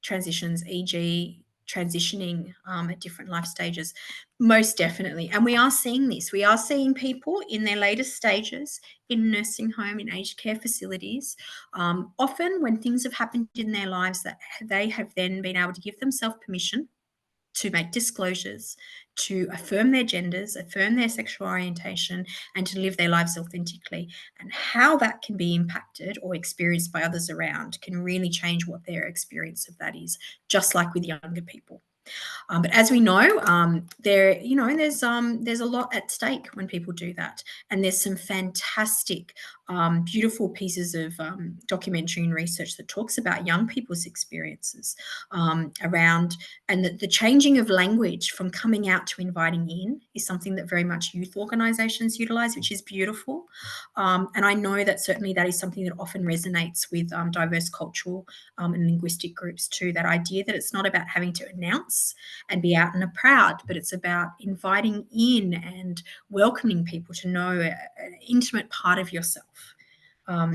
transitions, e.g., transitioning at different life stages. Most definitely. And we are seeing this. We are seeing people in their latest stages in nursing home, in aged care facilities, often when things have happened in their lives that they have then been able to give themselves permission to make disclosures, to affirm their genders, affirm their sexual orientation, and to live their lives authentically. And how that can be impacted or experienced by others around can really change what their experience of that is, just like with younger people. But as we know, there's a lot at stake when people do that, and there's some fantastic, beautiful pieces of documentary and research that talks about young people's experiences around, and the changing of language from coming out to inviting in is something that very much youth organisations utilise, which is beautiful. And I know that certainly that is something that often resonates with diverse cultural and linguistic groups too. That idea that it's not about having to announce and be out and proud, but it's about inviting in and welcoming people to know an intimate part of yourself.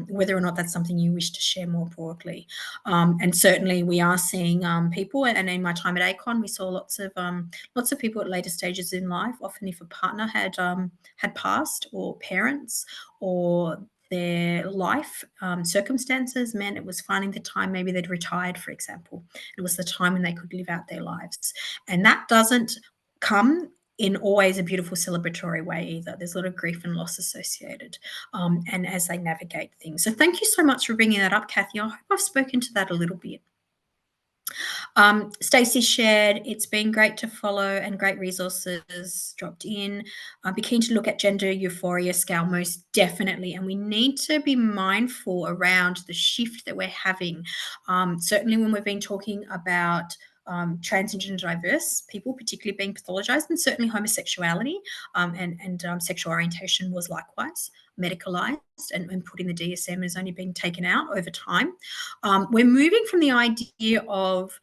Whether or not that's something you wish to share more broadly. And certainly we are seeing people, and in my time at ACON, we saw lots of people at later stages in life, often if a partner had passed, or parents, or their life circumstances meant it was finding the time, maybe they'd retired, for example. It was the time when they could live out their lives. And that doesn't come in always a beautiful celebratory way either. There's a lot of grief and loss associated, and as they navigate things. So thank you so much for bringing that up, Kathy. I hope I've spoken to that a little bit. Stacey shared, it's been great to follow and great resources dropped in. Be keen to look at gender euphoria scale, most definitely. And we need to be mindful around the shift that we're having. Certainly when we've been talking about transgender diverse people, particularly being pathologized, and certainly homosexuality and sexual orientation was likewise medicalized and put in the DSM has only been taken out over time. We're moving from the idea of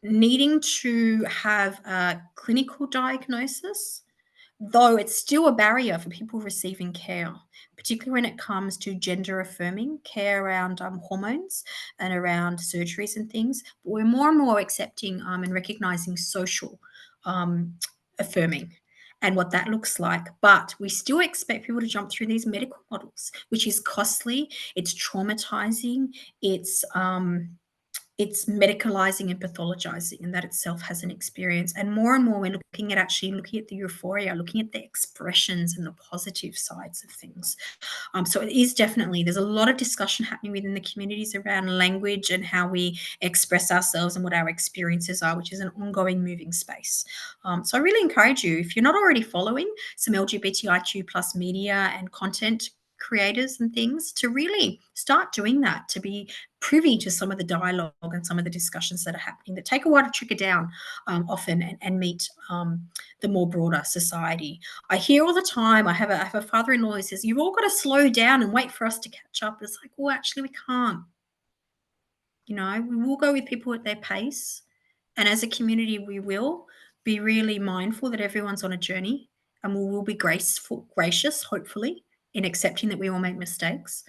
needing to have a clinical diagnosis, though it's still a barrier for people receiving care, particularly when it comes to gender affirming care around hormones and around surgeries and things. But we're more and more accepting and recognizing social affirming and what that looks like. But we still expect people to jump through these medical models, which is costly, it's traumatizing, it's medicalizing and pathologizing, and that itself has an experience. And more we're looking at the euphoria, looking at the expressions and the positive sides of things. So it is definitely, there's a lot of discussion happening within the communities around language and how we express ourselves and what our experiences are, which is an ongoing moving space. So I really encourage you, if you're not already following some LGBTIQ plus media and content creators and things, to really start doing that, to be privy to some of the dialogue and some of the discussions that are happening that take a while to trickle down often and meet the more broader society. I hear all the time, I have a father-in-law who says, you've all got to slow down and wait for us to catch up. It's like, well, actually we can't. We will go with people at their pace. And as a community, we will be really mindful that everyone's on a journey, and we will be gracious, hopefully, in accepting that we all make mistakes.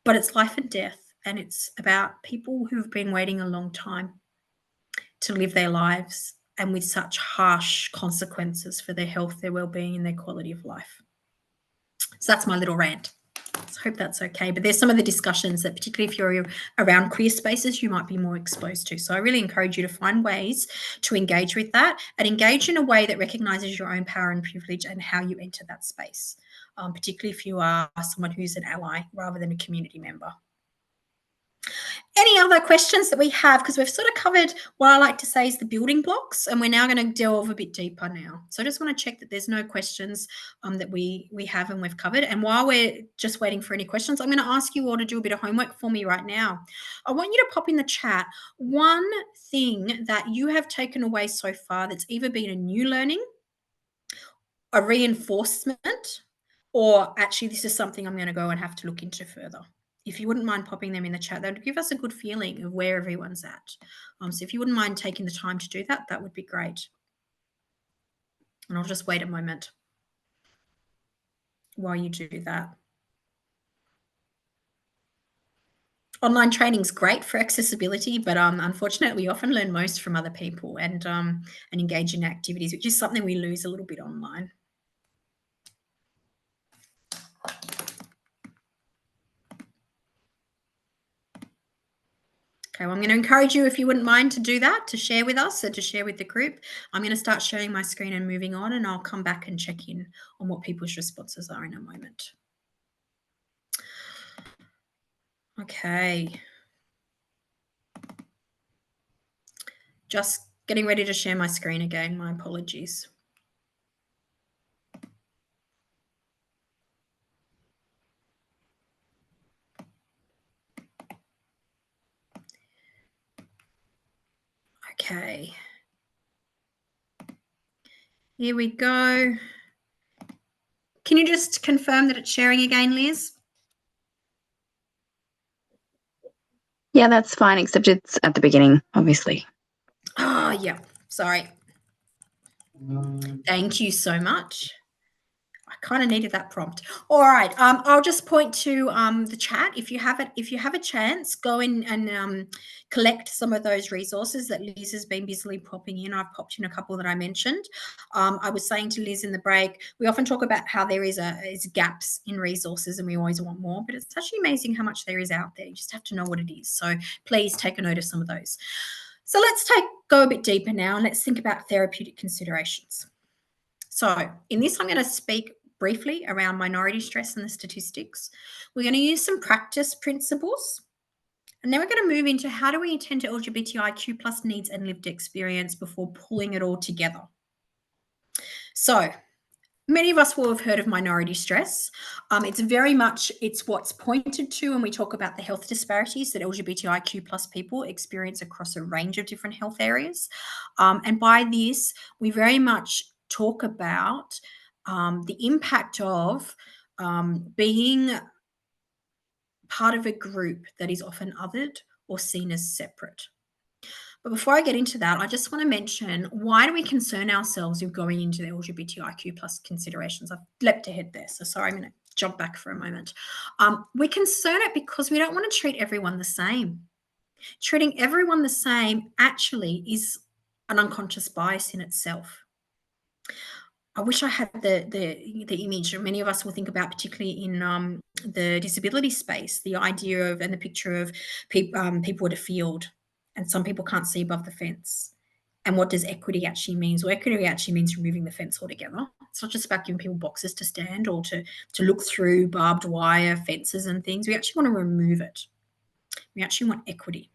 But it's life and death, and it's about people who've been waiting a long time to live their lives, and with such harsh consequences for their health, their well-being, and their quality of life. So that's my little rant. So I hope that's okay. But there's some of the discussions that, particularly if you're around queer spaces, you might be more exposed to. So I really encourage you to find ways to engage with that, and engage in a way that recognises your own power and privilege and how you enter that space, particularly if you are someone who's an ally rather than a community member. Any other questions that we have? Because we've sort of covered what I like to say is the building blocks, and we're now going to delve a bit deeper now. So I just want to check that there's no questions that we have and we've covered. And while we're just waiting for any questions, I'm going to ask you all to do a bit of homework for me right now. I want you to pop in the chat one thing that you have taken away so far that's either been a new learning, a reinforcement, or actually this is something I'm going to go and have to look into further. If you wouldn't mind popping them in the chat, that would give us a good feeling of where everyone's at. So if you wouldn't mind taking the time to do that, that would be great. And I'll just wait a moment while you do that. Online training is great for accessibility, but unfortunately, we often learn most from other people and engage in activities, which is something we lose a little bit online. Okay, well, I'm going to encourage you, if you wouldn't mind, to do that, to share with us, or to share with the group. I'm going to start sharing my screen and moving on, and I'll come back and check in on what people's responses are in a moment. Okay. Just getting ready to share my screen again. My apologies. Okay. Here we go. Can you just confirm that it's sharing again, Liz? Yeah, that's fine, except it's at the beginning, obviously. Oh, yeah. Sorry. Thank you so much. I kind of needed that prompt. All right. I'll just point to the chat. If you have a chance, go in and collect some of those resources that Liz has been busily popping in. I've popped in a couple that I mentioned. I was saying to Liz in the break, we often talk about how there is gaps in resources and we always want more, but it's actually amazing how much there is out there. You just have to know what it is. So please take a note of some of those. So let's go a bit deeper now and let's think about therapeutic considerations. So in this, I'm going to speak briefly around minority stress and the statistics. We're going to use some practice principles. And then we're going to move into how do we attend to LGBTIQ plus needs and lived experience before pulling it all together. So many of us will have heard of minority stress. It's what's pointed to when we talk about the health disparities that LGBTIQ plus people experience across a range of different health areas. And by this, we very much talk about the impact of being part of a group that is often othered or seen as separate. But before I get into that, I just want to mention, why do we concern ourselves with going into the LGBTIQ plus considerations? I've leapt ahead there, so sorry, I'm going to jump back for a moment. We concern it because we don't want to treat everyone the same. Treating everyone the same actually is an unconscious bias in itself. I wish I had the image. Many of us will think about, particularly in the disability space, the idea of and the picture of people at a field, and some people can't see above the fence. And what does equity actually mean? Well, equity actually means removing the fence altogether. It's not just about giving people boxes to stand or to look through barbed wire fences and things. We actually want to remove it. We actually want equity.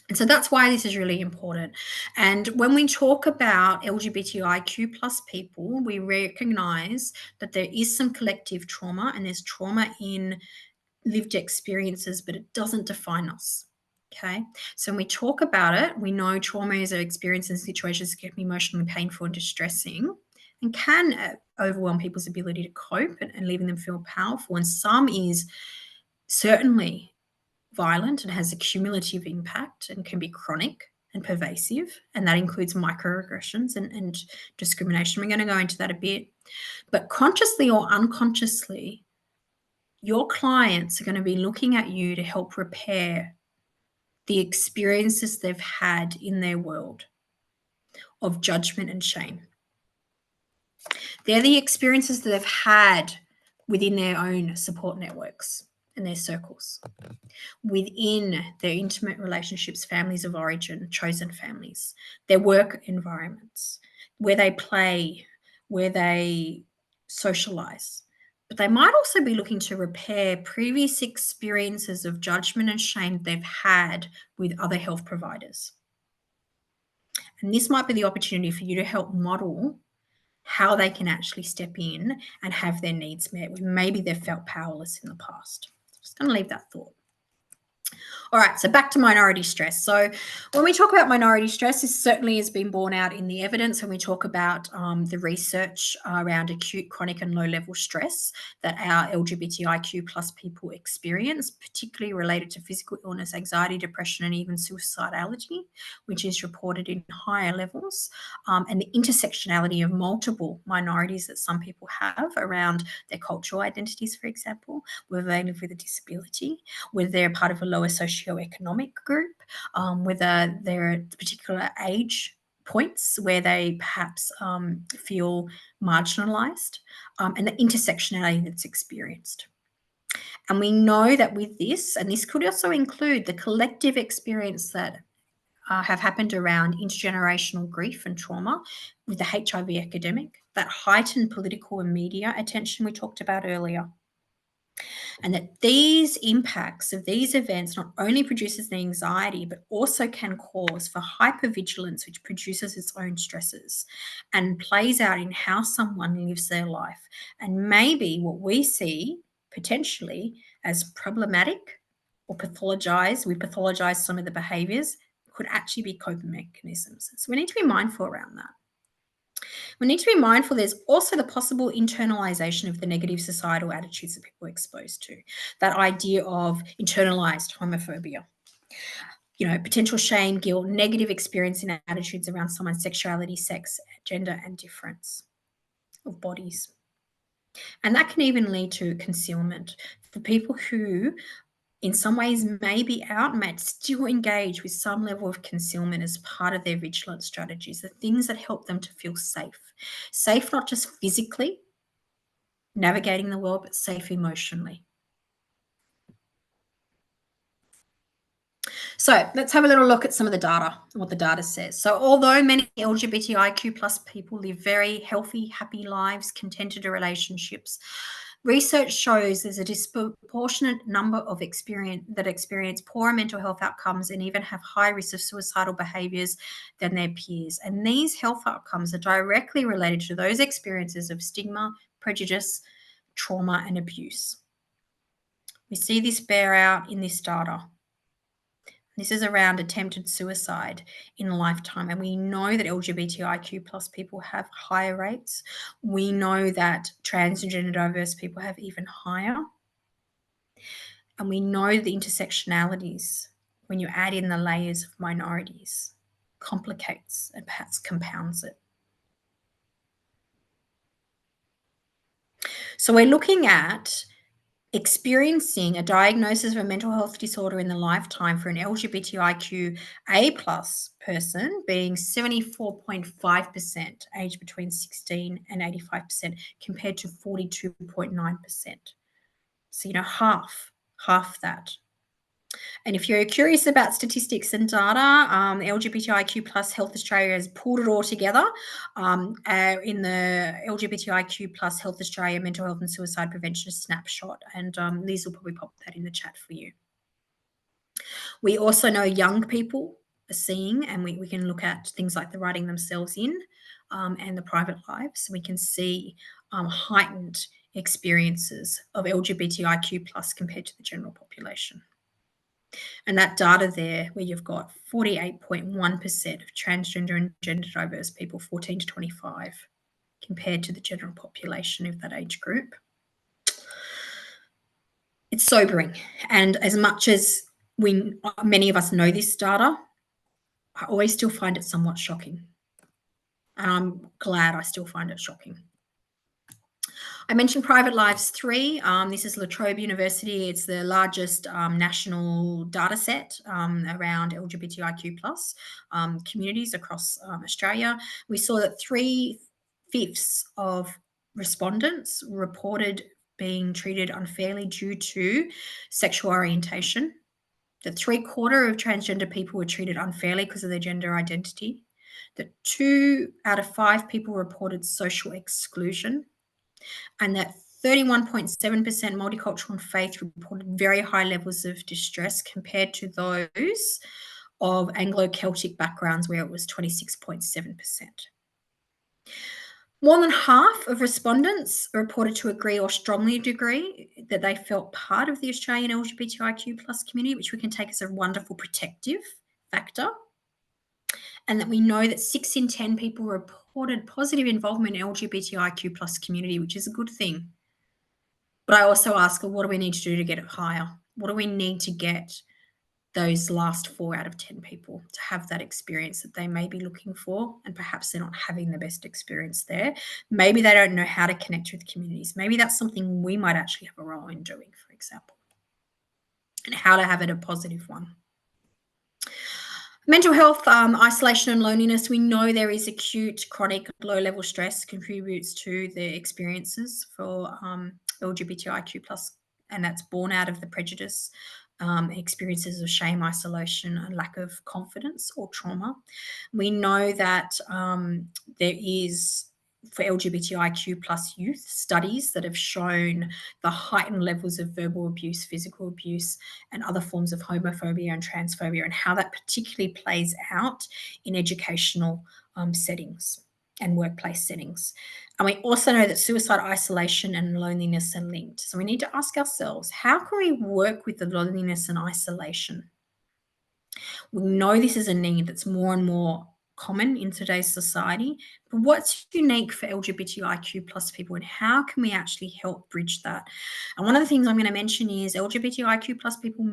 And so that's why this is really important. And when we talk about LGBTIQ plus people, we recognize that there is some collective trauma and there's trauma in lived experiences, but it doesn't define us. Okay. So when we talk about it, we know trauma is an experience and situations that can be emotionally painful and distressing and can overwhelm people's ability to cope and leaving them feel powerful. And some is certainly violent and has a cumulative impact and can be chronic and pervasive, and that includes microaggressions and discrimination. We're going to go into that a bit. But consciously or unconsciously, your clients are going to be looking at you to help repair the experiences they've had in their world of judgment and shame. They're the experiences that they've had within their own support networks and their circles, within their intimate relationships, families of origin, chosen families, their work environments, where they play, where they socialize. But they might also be looking to repair previous experiences of judgment and shame they've had with other health providers. And this might be the opportunity for you to help model how they can actually step in and have their needs met when maybe they've felt powerless in the past. Just going to leave that thought. All right, so back to minority stress. So when we talk about minority stress, this certainly has been borne out in the evidence when we talk about the research around acute, chronic and low-level stress that our LGBTIQ plus people experience, particularly related to physical illness, anxiety, depression, and even suicidality, which is reported in higher levels, and the intersectionality of multiple minorities that some people have around their cultural identities, for example, whether they live with a disability, whether they're part of a lower socioeconomic group, whether they're at particular age points where they perhaps feel marginalised, and the intersectionality that's experienced. And we know that with this, and this could also include the collective experience that have happened around intergenerational grief and trauma with the HIV epidemic, that heightened political and media attention we talked about earlier, and that these impacts of these events not only produces the anxiety, but also can cause for hypervigilance, which produces its own stresses and plays out in how someone lives their life. And maybe what we see potentially as problematic or pathologize, we pathologize some of the behaviors, could actually be coping mechanisms. So we need to be mindful around that. We need to be mindful there's also the possible internalization of the negative societal attitudes that people are exposed to. That idea of internalized homophobia, potential shame, guilt, negative experience in attitudes around someone's sexuality, sex, gender, and difference of bodies. And that can even lead to concealment for people who in some ways may be out, might still engage with some level of concealment as part of their vigilance strategies, the things that help them to feel safe. Safe not just physically, navigating the world, but safe emotionally. So let's have a little look at some of the data and what the data says. So although many LGBTIQ plus people live very healthy, happy lives, contented relationships, research shows there's a disproportionate number of experience poor mental health outcomes and even have high risk of suicidal behaviours than their peers. And these health outcomes are directly related to those experiences of stigma, prejudice, trauma, and abuse. We see this bear out in this data. This is around attempted suicide in a lifetime. And we know that LGBTIQ plus people have higher rates. We know that trans and gender diverse people have even higher. And we know the intersectionalities, when you add in the layers of minorities, complicates and perhaps compounds it. So we're looking at experiencing a diagnosis of a mental health disorder in the lifetime for an LGBTIQA plus person being 74.5%, aged between 16 and 85%, compared to 42.9%. So, half that. And if you're curious about statistics and data, LGBTIQ plus Health Australia has pulled it all together in the LGBTIQ plus Health Australia Mental Health and Suicide Prevention Snapshot. And Liz will probably pop that in the chat for you. We also know young people are seeing, and we can look at things like the writing themselves in and the private lives. We can see heightened experiences of LGBTIQ plus compared to the general population. And that data there, where you've got 48.1% of transgender and gender diverse people, 14 to 25, compared to the general population of that age group. It's sobering. And as much as many of us know this data, I always still find it somewhat shocking. And I'm glad I still find it shocking. I mentioned Private Lives 3. This is La Trobe University. It's the largest national data set around LGBTIQ plus communities across Australia. We saw that 3/5 of respondents reported being treated unfairly due to sexual orientation. That 3/4 of transgender people were treated unfairly because of their gender identity. That 2 out of 5 people reported social exclusion. And that 31.7% multicultural and faith reported very high levels of distress compared to those of Anglo-Celtic backgrounds where it was 26.7%. More than half of respondents reported to agree or strongly agree that they felt part of the Australian LGBTIQ plus community, which we can take as a wonderful protective factor. And that we know that 6 in 10 people reported positive involvement in LGBTIQ plus community, which is a good thing. But I also ask, well, what do we need to do to get it higher? What do we need to get those last 4 out of 10 people to have that experience that they may be looking for, and perhaps they're not having the best experience there? Maybe they don't know how to connect with communities. Maybe that's something we might actually have a role in doing, for example, and how to have it a positive one. Mental health, isolation and loneliness. We know there is acute, chronic, low-level stress contributes to the experiences for LGBTIQ+, and that's born out of the prejudice, experiences of shame, isolation, and lack of confidence or trauma. We know that there is, for LGBTIQ plus youth, studies that have shown the heightened levels of verbal abuse, physical abuse, and other forms of homophobia and transphobia, and how that particularly plays out in educational settings and workplace settings. And we also know that suicide, isolation, and loneliness are linked. So we need to ask ourselves, how can we work with the loneliness and isolation? We know this is a need that's more and more common in today's society, but what's unique for LGBTIQ plus people, and how can we actually help bridge that? And one of the things I'm going to mention is LGBTIQ plus people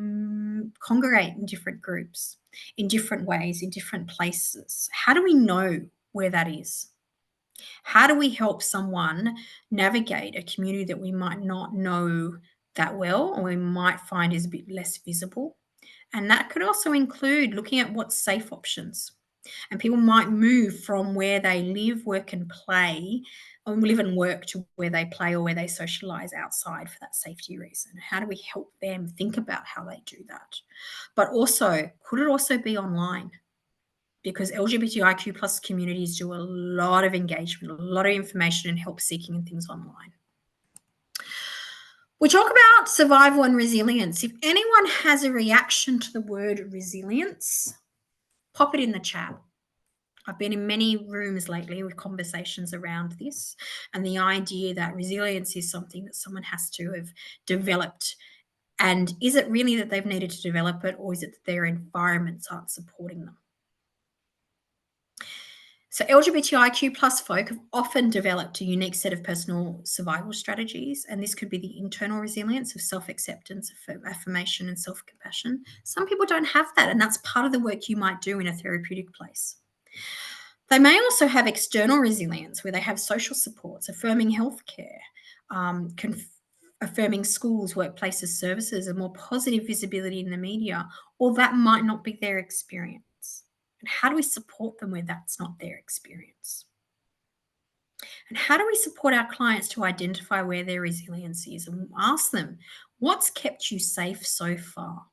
congregate in different groups, in different ways, in different places. How do we know where that is? How do we help someone navigate a community that we might not know that well, or we might find is a bit less visible? And that could also include looking at what's safe options. And people might move from where they live, work, and play, or live and work, to where they play or where they socialize outside for that safety reason. How do we help them think about how they do that? But also, could it also be online? Because LGBTIQ plus communities do a lot of engagement, a lot of information and help seeking and things online. We talk about survival and resilience. If anyone has a reaction to the word resilience, pop it in the chat. I've been in many rooms lately with conversations around this, and the idea that resilience is something that someone has to have developed. And is it really that they've needed to develop it, or is it that their environments aren't supporting them? So LGBTIQ plus folk have often developed a unique set of personal survival strategies, and this could be the internal resilience of self-acceptance, affirmation, and self-compassion. Some people don't have that, and that's part of the work you might do in a therapeutic place. They may also have external resilience, where they have social supports, affirming healthcare, affirming schools, workplaces, services, and more positive visibility in the media, or that might not be their experience. And how do we support them where that's not their experience? And how do we support our clients to identify where their resilience is and ask them, what's kept you safe so far?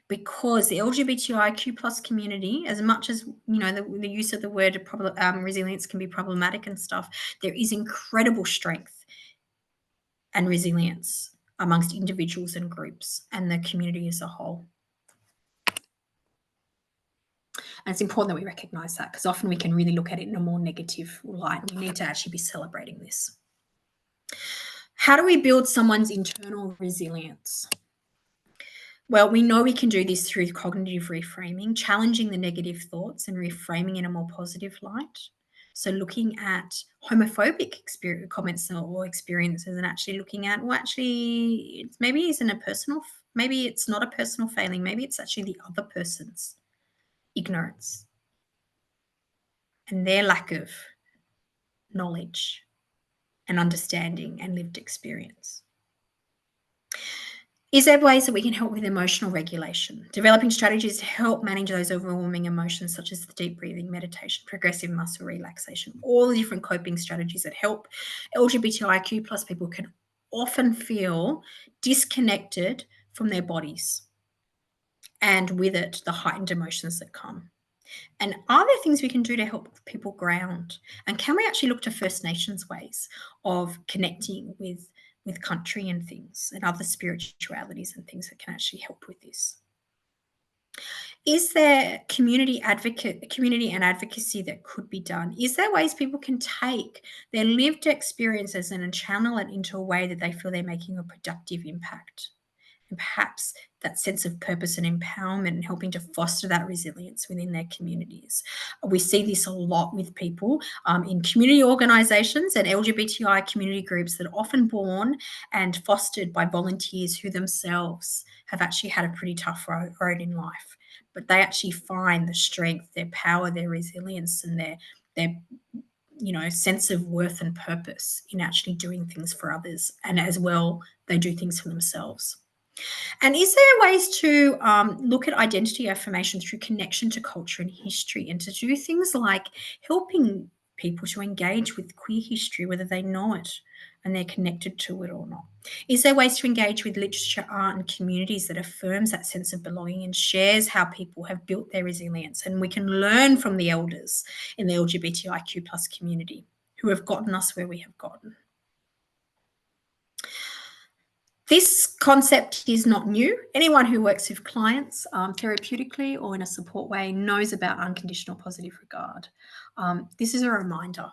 Because the LGBTIQ plus community, as much as the use of the word resilience can be problematic and stuff, there is incredible strength and resilience amongst individuals and groups and the community as a whole. And it's important that we recognize that, because often we can really look at it in a more negative light. We need to actually be celebrating this. How do we build someone's internal resilience? Well, we know we can do this through cognitive reframing, challenging the negative thoughts and reframing in a more positive light. So looking at homophobic comments or experiences, and actually looking at, well, actually, maybe it's not a personal failing. Maybe it's actually the other person's ignorance and their lack of knowledge and understanding and lived experience. Is there ways that we can help with emotional regulation? Developing strategies to help manage those overwhelming emotions, such as the deep breathing, meditation, progressive muscle relaxation, all the different coping strategies that help. LGBTIQ plus people can often feel disconnected from their bodies, and with it, the heightened emotions that come. And are there things we can do to help people ground? And can we actually look to First Nations ways of connecting with country and things, and other spiritualities and things that can actually help with this? Is there community and advocacy that could be done? Is there ways people can take their lived experiences and channel it into a way that they feel they're making a productive impact? And perhaps that sense of purpose and empowerment and helping to foster that resilience within their communities. We see this a lot with people in community organisations and LGBTI community groups that are often born and fostered by volunteers who themselves have actually had a pretty tough road in life. But they actually find the strength, their power, their resilience, and their sense of worth and purpose in actually doing things for others, and as well they do things for themselves. And is there ways to look at identity affirmation through connection to culture and history, and to do things like helping people to engage with queer history, whether they know it and they're connected to it or not? Is there ways to engage with literature, art, and communities that affirms that sense of belonging and shares how people have built their resilience? And we can learn from the elders in the LGBTIQ plus community who have gotten us where we have gotten. This concept is not new. Anyone who works with clients therapeutically or in a support way knows about unconditional positive regard. This is a reminder.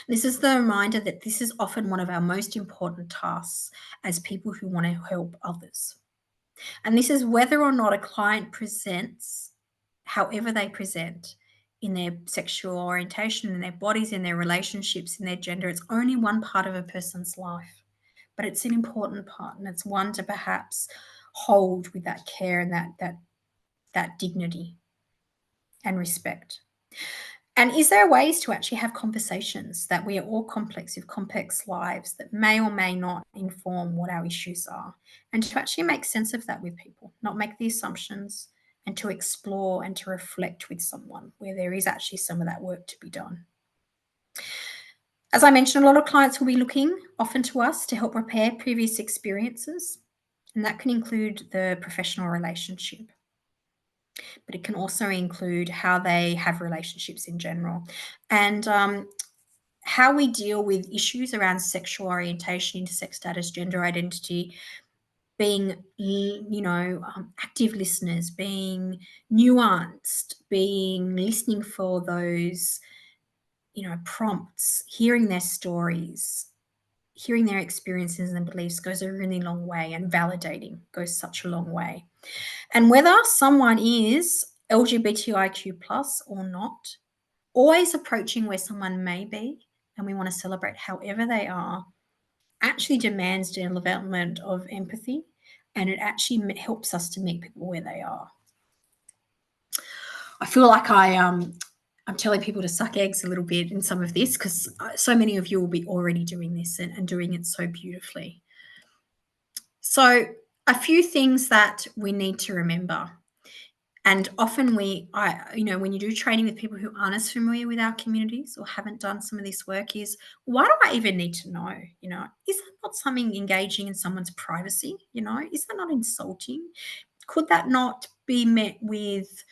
This is the reminder that this is often one of our most important tasks as people who want to help others. And this is whether or not a client presents however they present in their sexual orientation, in their bodies, in their relationships, in their gender. It's only one part of a person's life, but it's an important part, and it's one to perhaps hold with that care and that dignity and respect. And is there ways to actually have conversations that we are all complex with complex lives that may or may not inform what our issues are, and to actually make sense of that with people, not make the assumptions, and to explore and to reflect with someone where there is actually some of that work to be done. As I mentioned, a lot of clients will be looking often to us to help repair previous experiences, and that can include the professional relationship. But it can also include how they have relationships in general, and how we deal with issues around sexual orientation, intersex status, gender identity, being, active listeners, being nuanced, being listening for those, prompts, hearing their stories, hearing their experiences and beliefs goes a really long way, and validating goes such a long way. And whether someone is LGBTIQ plus or not, always approaching where someone may be, and we want to celebrate however they are, actually demands development of empathy, and it actually helps us to meet people where they are. I feel like I'm telling people to suck eggs a little bit in some of this, because so many of you will be already doing this and doing it so beautifully. So a few things that we need to remember. And often when you do training with people who aren't as familiar with our communities or haven't done some of this work, is, why do I even need to know? Is that not something engaging in someone's privacy? Is that not insulting? Could that not be met with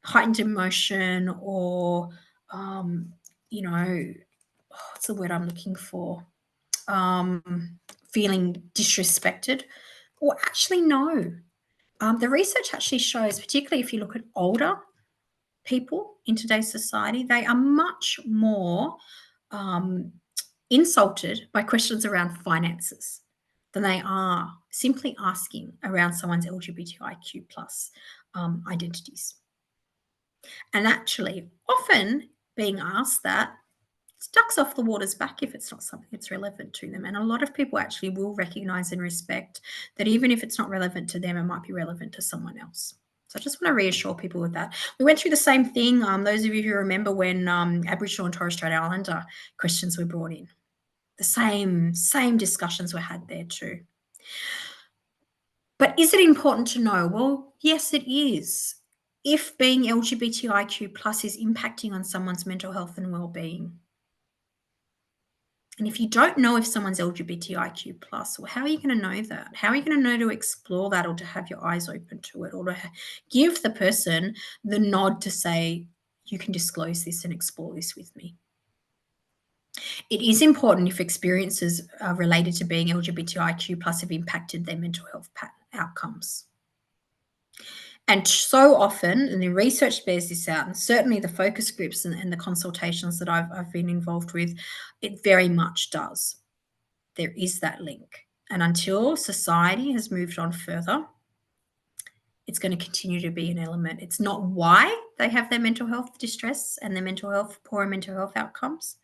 heightened emotion, or, what's the word I'm looking for? Feeling disrespected? Or actually, no. The research actually shows, particularly if you look at older people in today's society, they are much more insulted by questions around finances than they are simply asking around someone's LGBTIQ plus identities. And actually, often being asked that ducks off the water's back if it's not something that's relevant to them. And a lot of people actually will recognize and respect that even if it's not relevant to them, it might be relevant to someone else. So I just want to reassure people with that. We went through the same thing, those of you who remember when Aboriginal and Torres Strait Islander questions were brought in. The same discussions were had there too. But is it important to know? Well, yes, it is. If being LGBTIQ plus is impacting on someone's mental health and well-being. And if you don't know if someone's LGBTIQ plus, well, how are you going to know that? How are you going to know to explore that, or to have your eyes open to it, or to give the person the nod to say, you can disclose this and explore this with me? It is important if experiences related to being LGBTIQ plus have impacted their mental health outcomes. And so often, and the research bears this out, and certainly the focus groups and the consultations that I've been involved with, it very much does. There is that link. And until society has moved on further, it's going to continue to be an element. It's not why they have their mental health distress and their poor mental health outcomes,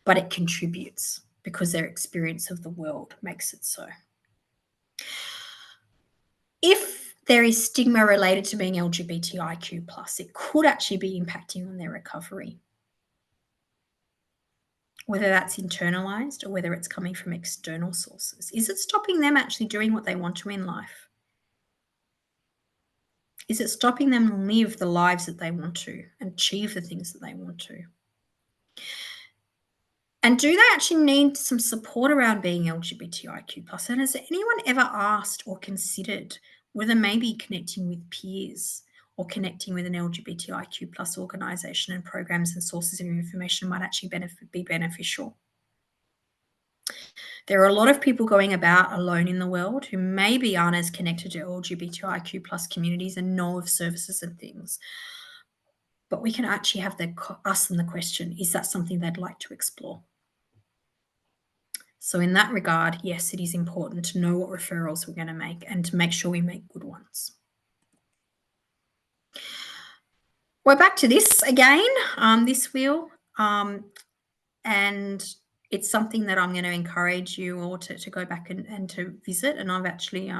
but it contributes because their experience of the world makes it so. If there is stigma related to being LGBTIQ+, it could actually be impacting on their recovery, whether that's internalized or whether it's coming from external sources. Is it stopping them actually doing what they want to in life? Is it stopping them live the lives that they want to and achieve the things that they want to? And do they actually need some support around being LGBTIQ+? And has anyone ever asked or considered whether maybe connecting with peers or connecting with an LGBTIQ+ organisation and programs and sources of information might actually be beneficial? There are a lot of people going about alone in the world who maybe aren't as connected to LGBTIQ+ communities and know of services and things. But we can actually have ask them the question, is that something they'd like to explore? So in that regard, yes, it is important to know what referrals we're going to make and to make sure we make good ones. We're back to this again, this wheel, and it's something that I'm going to encourage you all to go back and to visit. And I've actually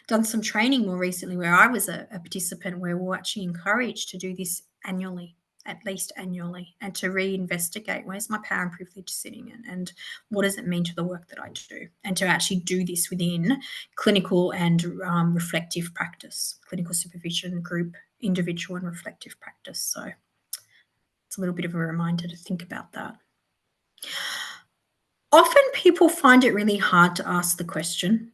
done some training more recently where I was a participant, where we're actually encouraged to do this annually, at least annually, and to reinvestigate where's my power and privilege sitting in, and what does it mean to the work that I do, and to actually do this within clinical and reflective practice, clinical supervision, group, individual and reflective practice. So it's a little bit of a reminder to think about that. Often people find it really hard to ask the question.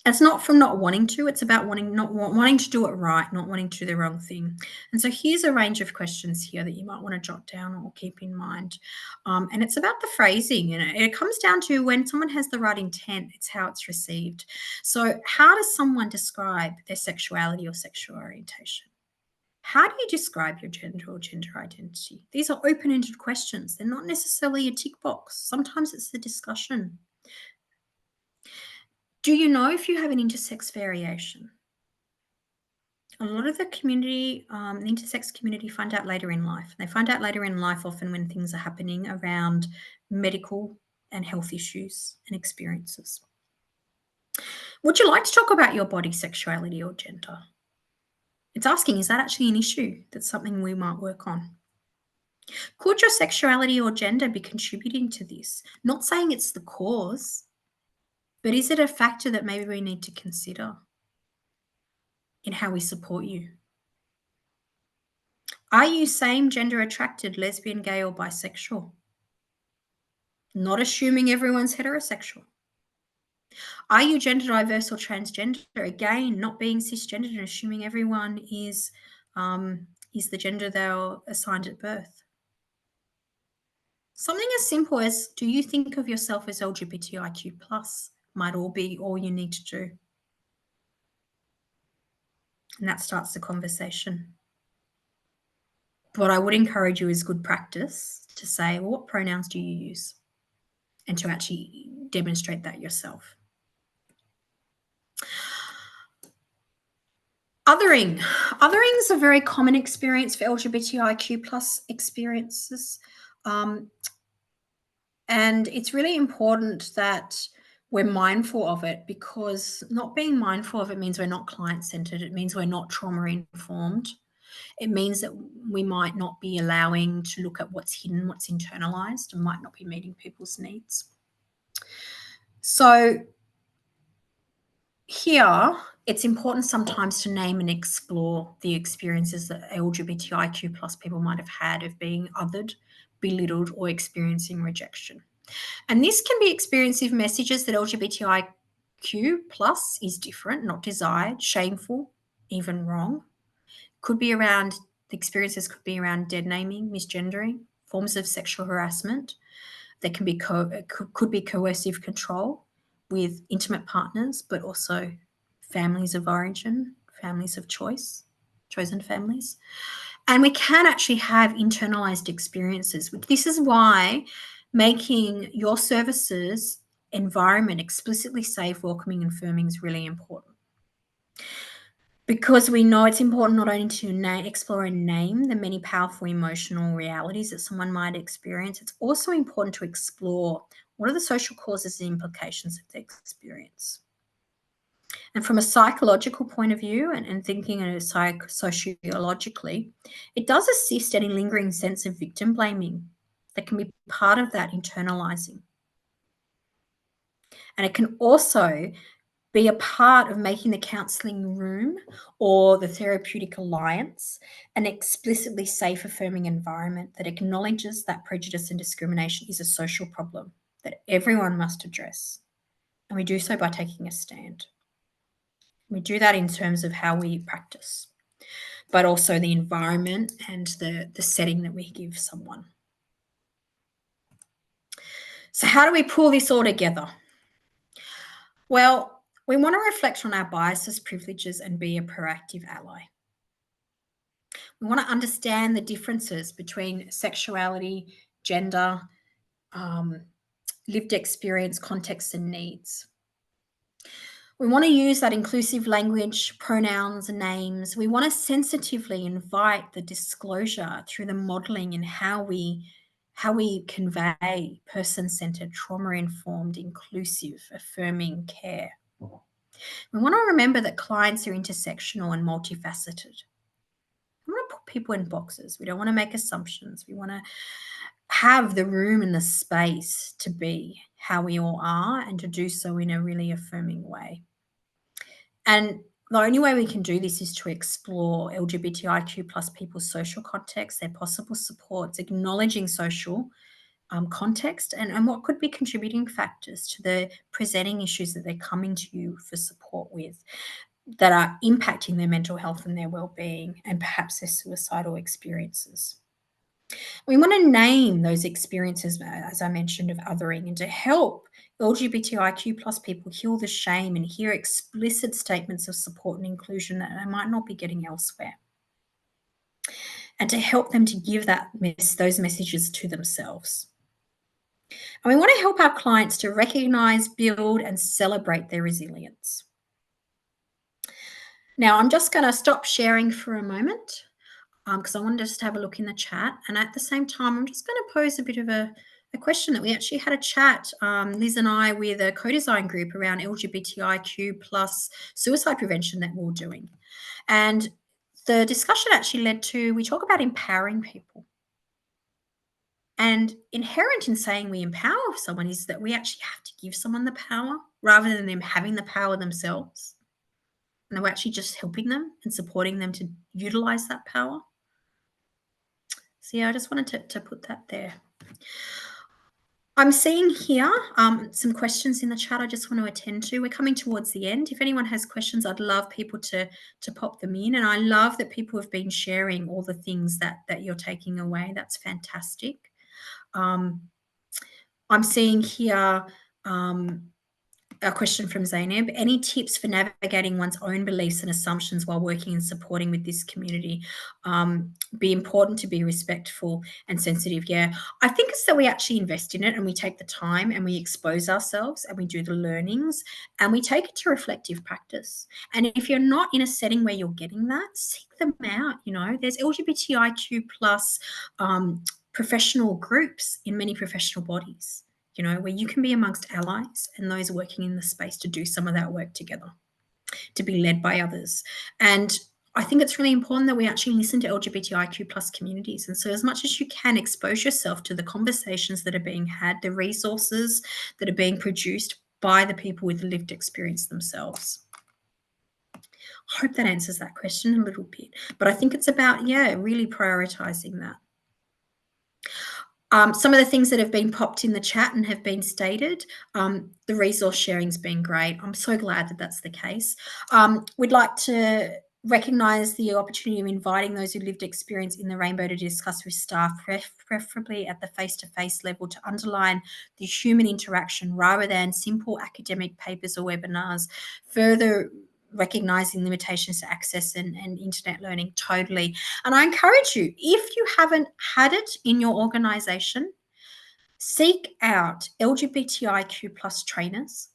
It's not from not wanting to, it's about wanting to do it right, not wanting to do the wrong thing. And so here's a range of questions here that you might want to jot down or keep in mind. And it's about the phrasing. It comes down to when someone has the right intent, it's how it's received. So how does someone describe their sexuality or sexual orientation? How do you describe your gender or gender identity? These are open-ended questions. They're not necessarily a tick box. Sometimes it's the discussion. Do you know if you have an intersex variation? A lot of the community, the intersex community, find out later in life. They find out later in life often when things are happening around medical and health issues and experiences. Would you like to talk about your body, sexuality, or gender? It's asking, is that actually an issue? That's something we might work on. Could your sexuality or gender be contributing to this? Not saying it's the cause, but is it a factor that maybe we need to consider in how we support you? Are you same gender attracted, lesbian, gay, or bisexual? Not assuming everyone's heterosexual. Are you gender diverse or transgender? Again, not being cisgendered and assuming everyone is the gender they were assigned at birth. Something as simple as, do you think of yourself as LGBTIQ+, might all be all you need to do. And that starts the conversation. What I would encourage you is good practice to say, well, what pronouns do you use? And to actually demonstrate that yourself. Othering. Othering is a very common experience for LGBTIQ+ experiences. And it's really important that we're mindful of it, because not being mindful of it means we're not client-centered. It means we're not trauma-informed. It means that we might not be allowing to look at what's hidden, what's internalized, and might not be meeting people's needs. So here, it's important sometimes to name and explore the experiences that LGBTIQ+ people might have had of being othered, belittled, or experiencing rejection. And this can be experiencing messages that LGBTIQ+ is different, not desired, shameful, even wrong. Could be around, the experiences could be around dead naming, misgendering, forms of sexual harassment. That can be could be coercive control with intimate partners, but also families of origin, families of choice, chosen families. And we can actually have internalized experiences. This is why making your services environment explicitly safe, welcoming, and affirming is really important. Because we know it's important not only to explore and name the many powerful emotional realities that someone might experience, it's also important to explore what are the social causes and implications of the experience. And from a psychological point of view and thinking sociologically, it does assist any lingering sense of victim blaming that can be part of that internalizing. And it can also be a part of making the counselling room or the therapeutic alliance an explicitly safe, affirming environment that acknowledges that prejudice and discrimination is a social problem that everyone must address. And we do so by taking a stand. We do that in terms of how we practice, but also the environment and the setting that we give someone. So how do we pull this all together? Well, we want to reflect on our biases, privileges, and be a proactive ally. We want to understand the differences between sexuality, gender, lived experience, context, and needs. We want to use that inclusive language, pronouns, and names. We want to sensitively invite the disclosure through the modeling and how we convey person-centered, trauma-informed, inclusive, affirming care. We want to remember that clients are intersectional and multifaceted. We want to put people in boxes. We don't want to make assumptions. We want to have the room and the space to be how we all are and to do so in a really affirming way. And the only way we can do this is to explore LGBTIQ plus people's social context, their possible supports, acknowledging social context and what could be contributing factors to the presenting issues that they're coming to you for support with that are impacting their mental health and their well-being and perhaps their suicidal experiences. We want to name those experiences, as I mentioned, of othering and to help LGBTIQ plus people heal the shame and hear explicit statements of support and inclusion that they might not be getting elsewhere. And to help them to give those messages to themselves. And we want to help our clients to recognize, build, and celebrate their resilience. Now, I'm just going to stop sharing for a moment because I wanted to just have a look in the chat. And at the same time, I'm just going to pose a bit of a question that we actually had a chat, Liz and I, with a co-design group around LGBTIQ plus suicide prevention that we're doing. And the discussion actually led to, we talk about empowering people. And inherent in saying we empower someone is that we actually have to give someone the power rather than them having the power themselves. And we're actually just helping them and supporting them to utilize that power. So yeah, I just wanted to put that there. I'm seeing here some questions in the chat I just want to attend to. We're coming towards the end. If anyone has questions, I'd love people to pop them in. And I love that people have been sharing all the things that you're taking away. That's fantastic. I'm seeing here a question from Zainab. Any tips for navigating one's own beliefs and assumptions while working and supporting with this community? Be important to be respectful and sensitive. Yeah, I think it's that we actually invest in it and we take the time and we expose ourselves and we do the learnings and we take it to reflective practice. And if you're not in a setting where you're getting that, seek them out. You know, there's LGBTIQ plus professional groups in many professional bodies, you know, where you can be amongst allies and those working in the space to do some of that work together, to be led by others. And I think it's really important that we actually listen to LGBTIQ plus communities. And so as much as you can, expose yourself to the conversations that are being had, the resources that are being produced by the people with lived experience themselves. I hope that answers that question a little bit. But I think it's about, really prioritizing that. Some of the things that have been popped in the chat and have been stated, the resource sharing's been great. I'm so glad that that's the case. We'd like to recognise the opportunity of inviting those who lived experience in the rainbow to discuss with staff, preferably at the face-to-face level, to underline the human interaction rather than simple academic papers or webinars. Further recognizing limitations to access and internet learning, totally. And I encourage you, if you haven't had it in your organization, seek out LGBTIQ plus trainers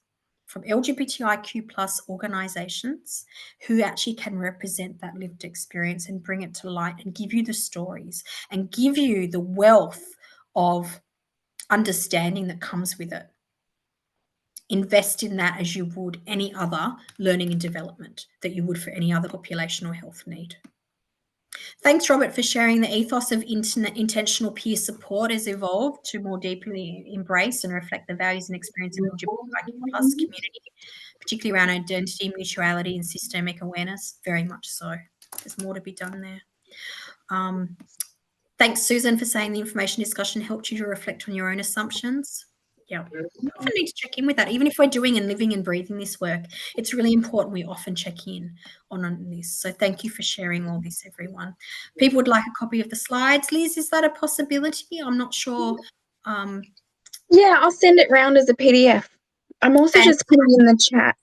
from LGBTIQ plus organizations who actually can represent that lived experience and bring it to light and give you the stories and give you the wealth of understanding that comes with it. Invest in that as you would any other learning and development that you would for any other population or health need. Thanks, Robert, for sharing. The ethos of intentional peer support has evolved to more deeply embrace and reflect the values and experience of LGBTIQ plus community, particularly around identity, mutuality, and systemic awareness. Very much so. There's more to be done there. Thanks, Susan, for saying the information discussion helped you to reflect on your own assumptions. Yeah, we often need to check in with that. Even if we're doing and living and breathing this work, it's really important we often check in on this. So thank you for sharing all this, everyone. People would like a copy of the slides. Liz, is that a possibility? I'm not sure. Yeah, I'll send it round as a PDF. I'm also just putting in the chat.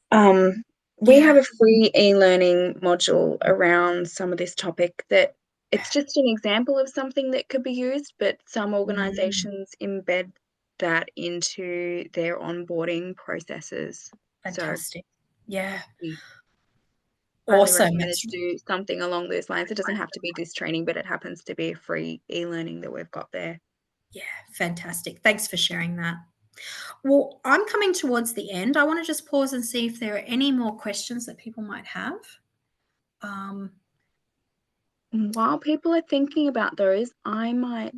We have a free e-learning module around some of this topic that it's just an example of something that could be used, but some organizations embed that into their onboarding processes. Fantastic. Yeah. Highly Awesome. recommend to do something along those lines. It doesn't have to be this training, but it happens to be a free e-learning that we've got there. Yeah, fantastic. Thanks for sharing that. Well, I'm coming towards the end. I want to just pause and see if there are any more questions that people might have. While people are thinking about those, I might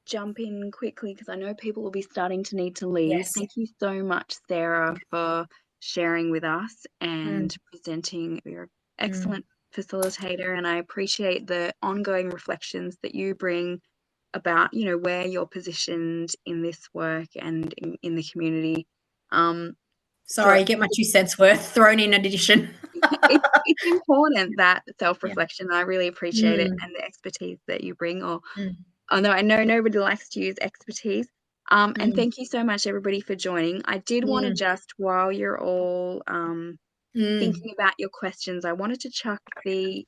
jump in quickly because I know people will be starting to need to leave. Yes. Thank you so much, Sarah, for sharing with us and presenting. You're an excellent facilitator, and I appreciate the ongoing reflections that you bring about, you know, where you're positioned in this work and in the community. Sorry, you get my 2 cents worth thrown in addition. It's important, that self-reflection. I really appreciate it, and the expertise that you bring. Although I know nobody likes to use expertise. And thank you so much, everybody, for joining. I did want to just, while you're all thinking about your questions, I wanted to chuck the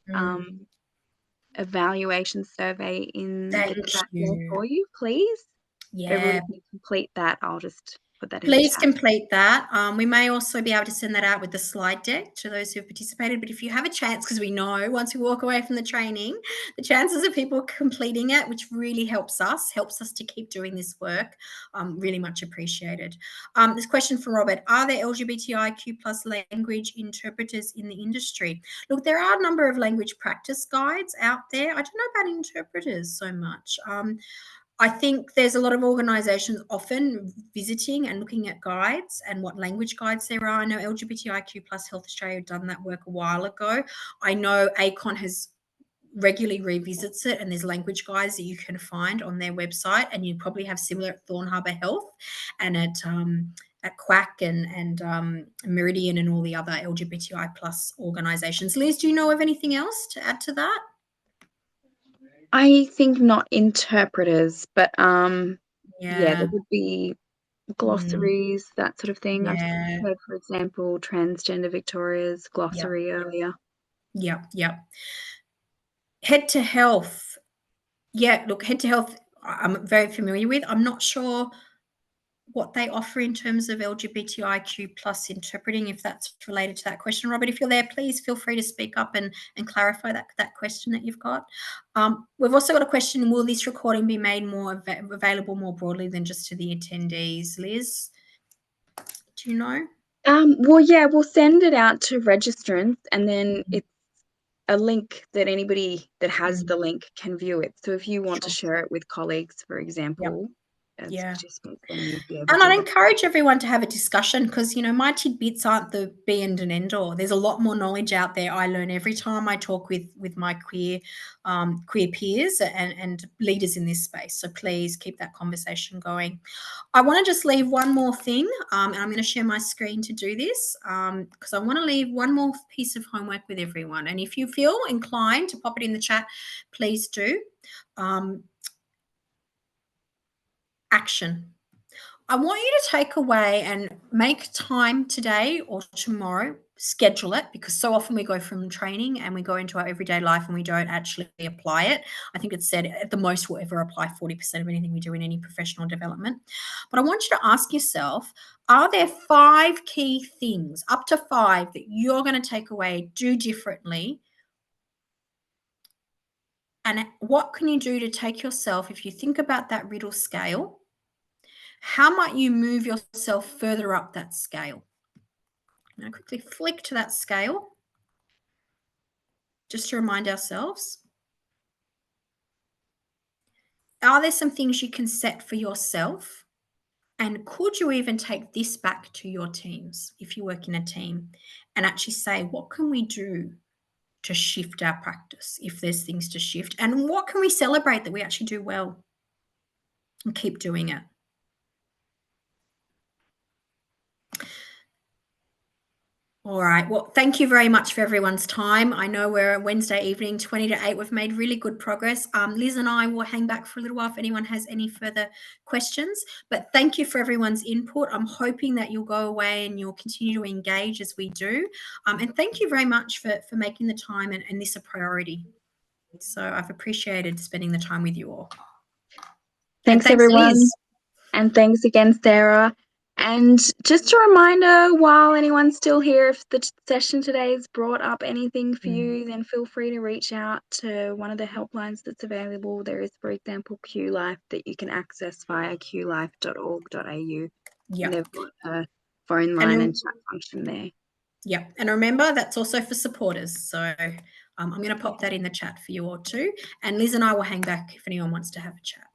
evaluation survey in the chat there for you, please. If everybody can complete that, I'll just put that in the chat. Please complete that. We may also be able to send that out with the slide deck to those who have participated. But if you have a chance, because we know once we walk away from the training, the chances of people completing it, which really helps us to keep doing this work, really much appreciated. This question from Robert: are there LGBTIQ plus language interpreters in the industry? Look, there are a number of language practice guides out there. I don't know about interpreters so much. I think there's a lot of organisations often visiting and looking at guides and what language guides there are. I know LGBTIQ plus Health Australia have done that work a while ago. I know ACON has regularly revisits it, and there's language guides that you can find on their website, and you probably have similar at Thorn Harbour Health and at QUAC and Meridian and all the other LGBTI plus organisations. Liz, do you know of anything else to add to that? I think not interpreters, but yeah, there would be glossaries, that sort of thing. I've heard, for example, Transgender Victoria's glossary earlier. Yeah. Head to Health. Yeah, look, Head to Health, I'm very familiar with. I'm not sure what they offer in terms of LGBTIQ plus interpreting, if that's related to that question. Robert, if you're there, please feel free to speak up and clarify that question that you've got. We've also got a question: will this recording be made more available more broadly than just to the attendees? Liz, do you know? Well, yeah, we'll send it out to registrants, and then it's a link that anybody that has the link can view it. So if you want to share it with colleagues, for example, as participants, then you'd be able to. And I'd encourage everyone to have a discussion, because, you know, my tidbits aren't the be and end all. There's a lot more knowledge out there. I learn every time I talk with my queer peers and leaders in this space. So please keep that conversation going. I want to just leave one more thing, and I'm going to share my screen to do this, because I want to leave one more piece of homework with everyone. And if you feel inclined to pop it in the chat, please do. Action. I want you to take away and make time today or tomorrow schedule it, because so often we go from training and we go into our everyday life and we don't actually apply it. I think it's said at the most we'll ever apply 40% of anything we do in any professional development. But I want you to ask yourself, are there 5 key things, up to 5, that you're going to take away, do differently? And what can you do to take yourself, if you think about that riddle scale, how might you move yourself further up that scale? Now quickly flick to that scale just to remind ourselves. Are there some things you can set for yourself? And could you even take this back to your teams, if you work in a team, and actually say, what can we do to shift our practice if there's things to shift? And what can we celebrate that we actually do well and keep doing it? All right. Well, thank you very much for everyone's time. I know we're Wednesday evening, 20 to 8. We've made really good progress. Liz and I will hang back for a little while if anyone has any further questions. But thank you for everyone's input. I'm hoping that you'll go away and you'll continue to engage as we do. And thank you very much for making the time and this a priority. So I've appreciated spending the time with you all. Thanks, thanks, everyone. Liz. And thanks again, Sarah. And just a reminder, while anyone's still here, if the session today has brought up anything for you, then feel free to reach out to one of the helplines that's available. There is, for example, QLife that you can access via qlife.org.au. Yeah. And they've got a phone line and chat function there. Yeah. And remember, that's also for supporters. So I'm going to pop that in the chat for you all too. And Liz and I will hang back if anyone wants to have a chat.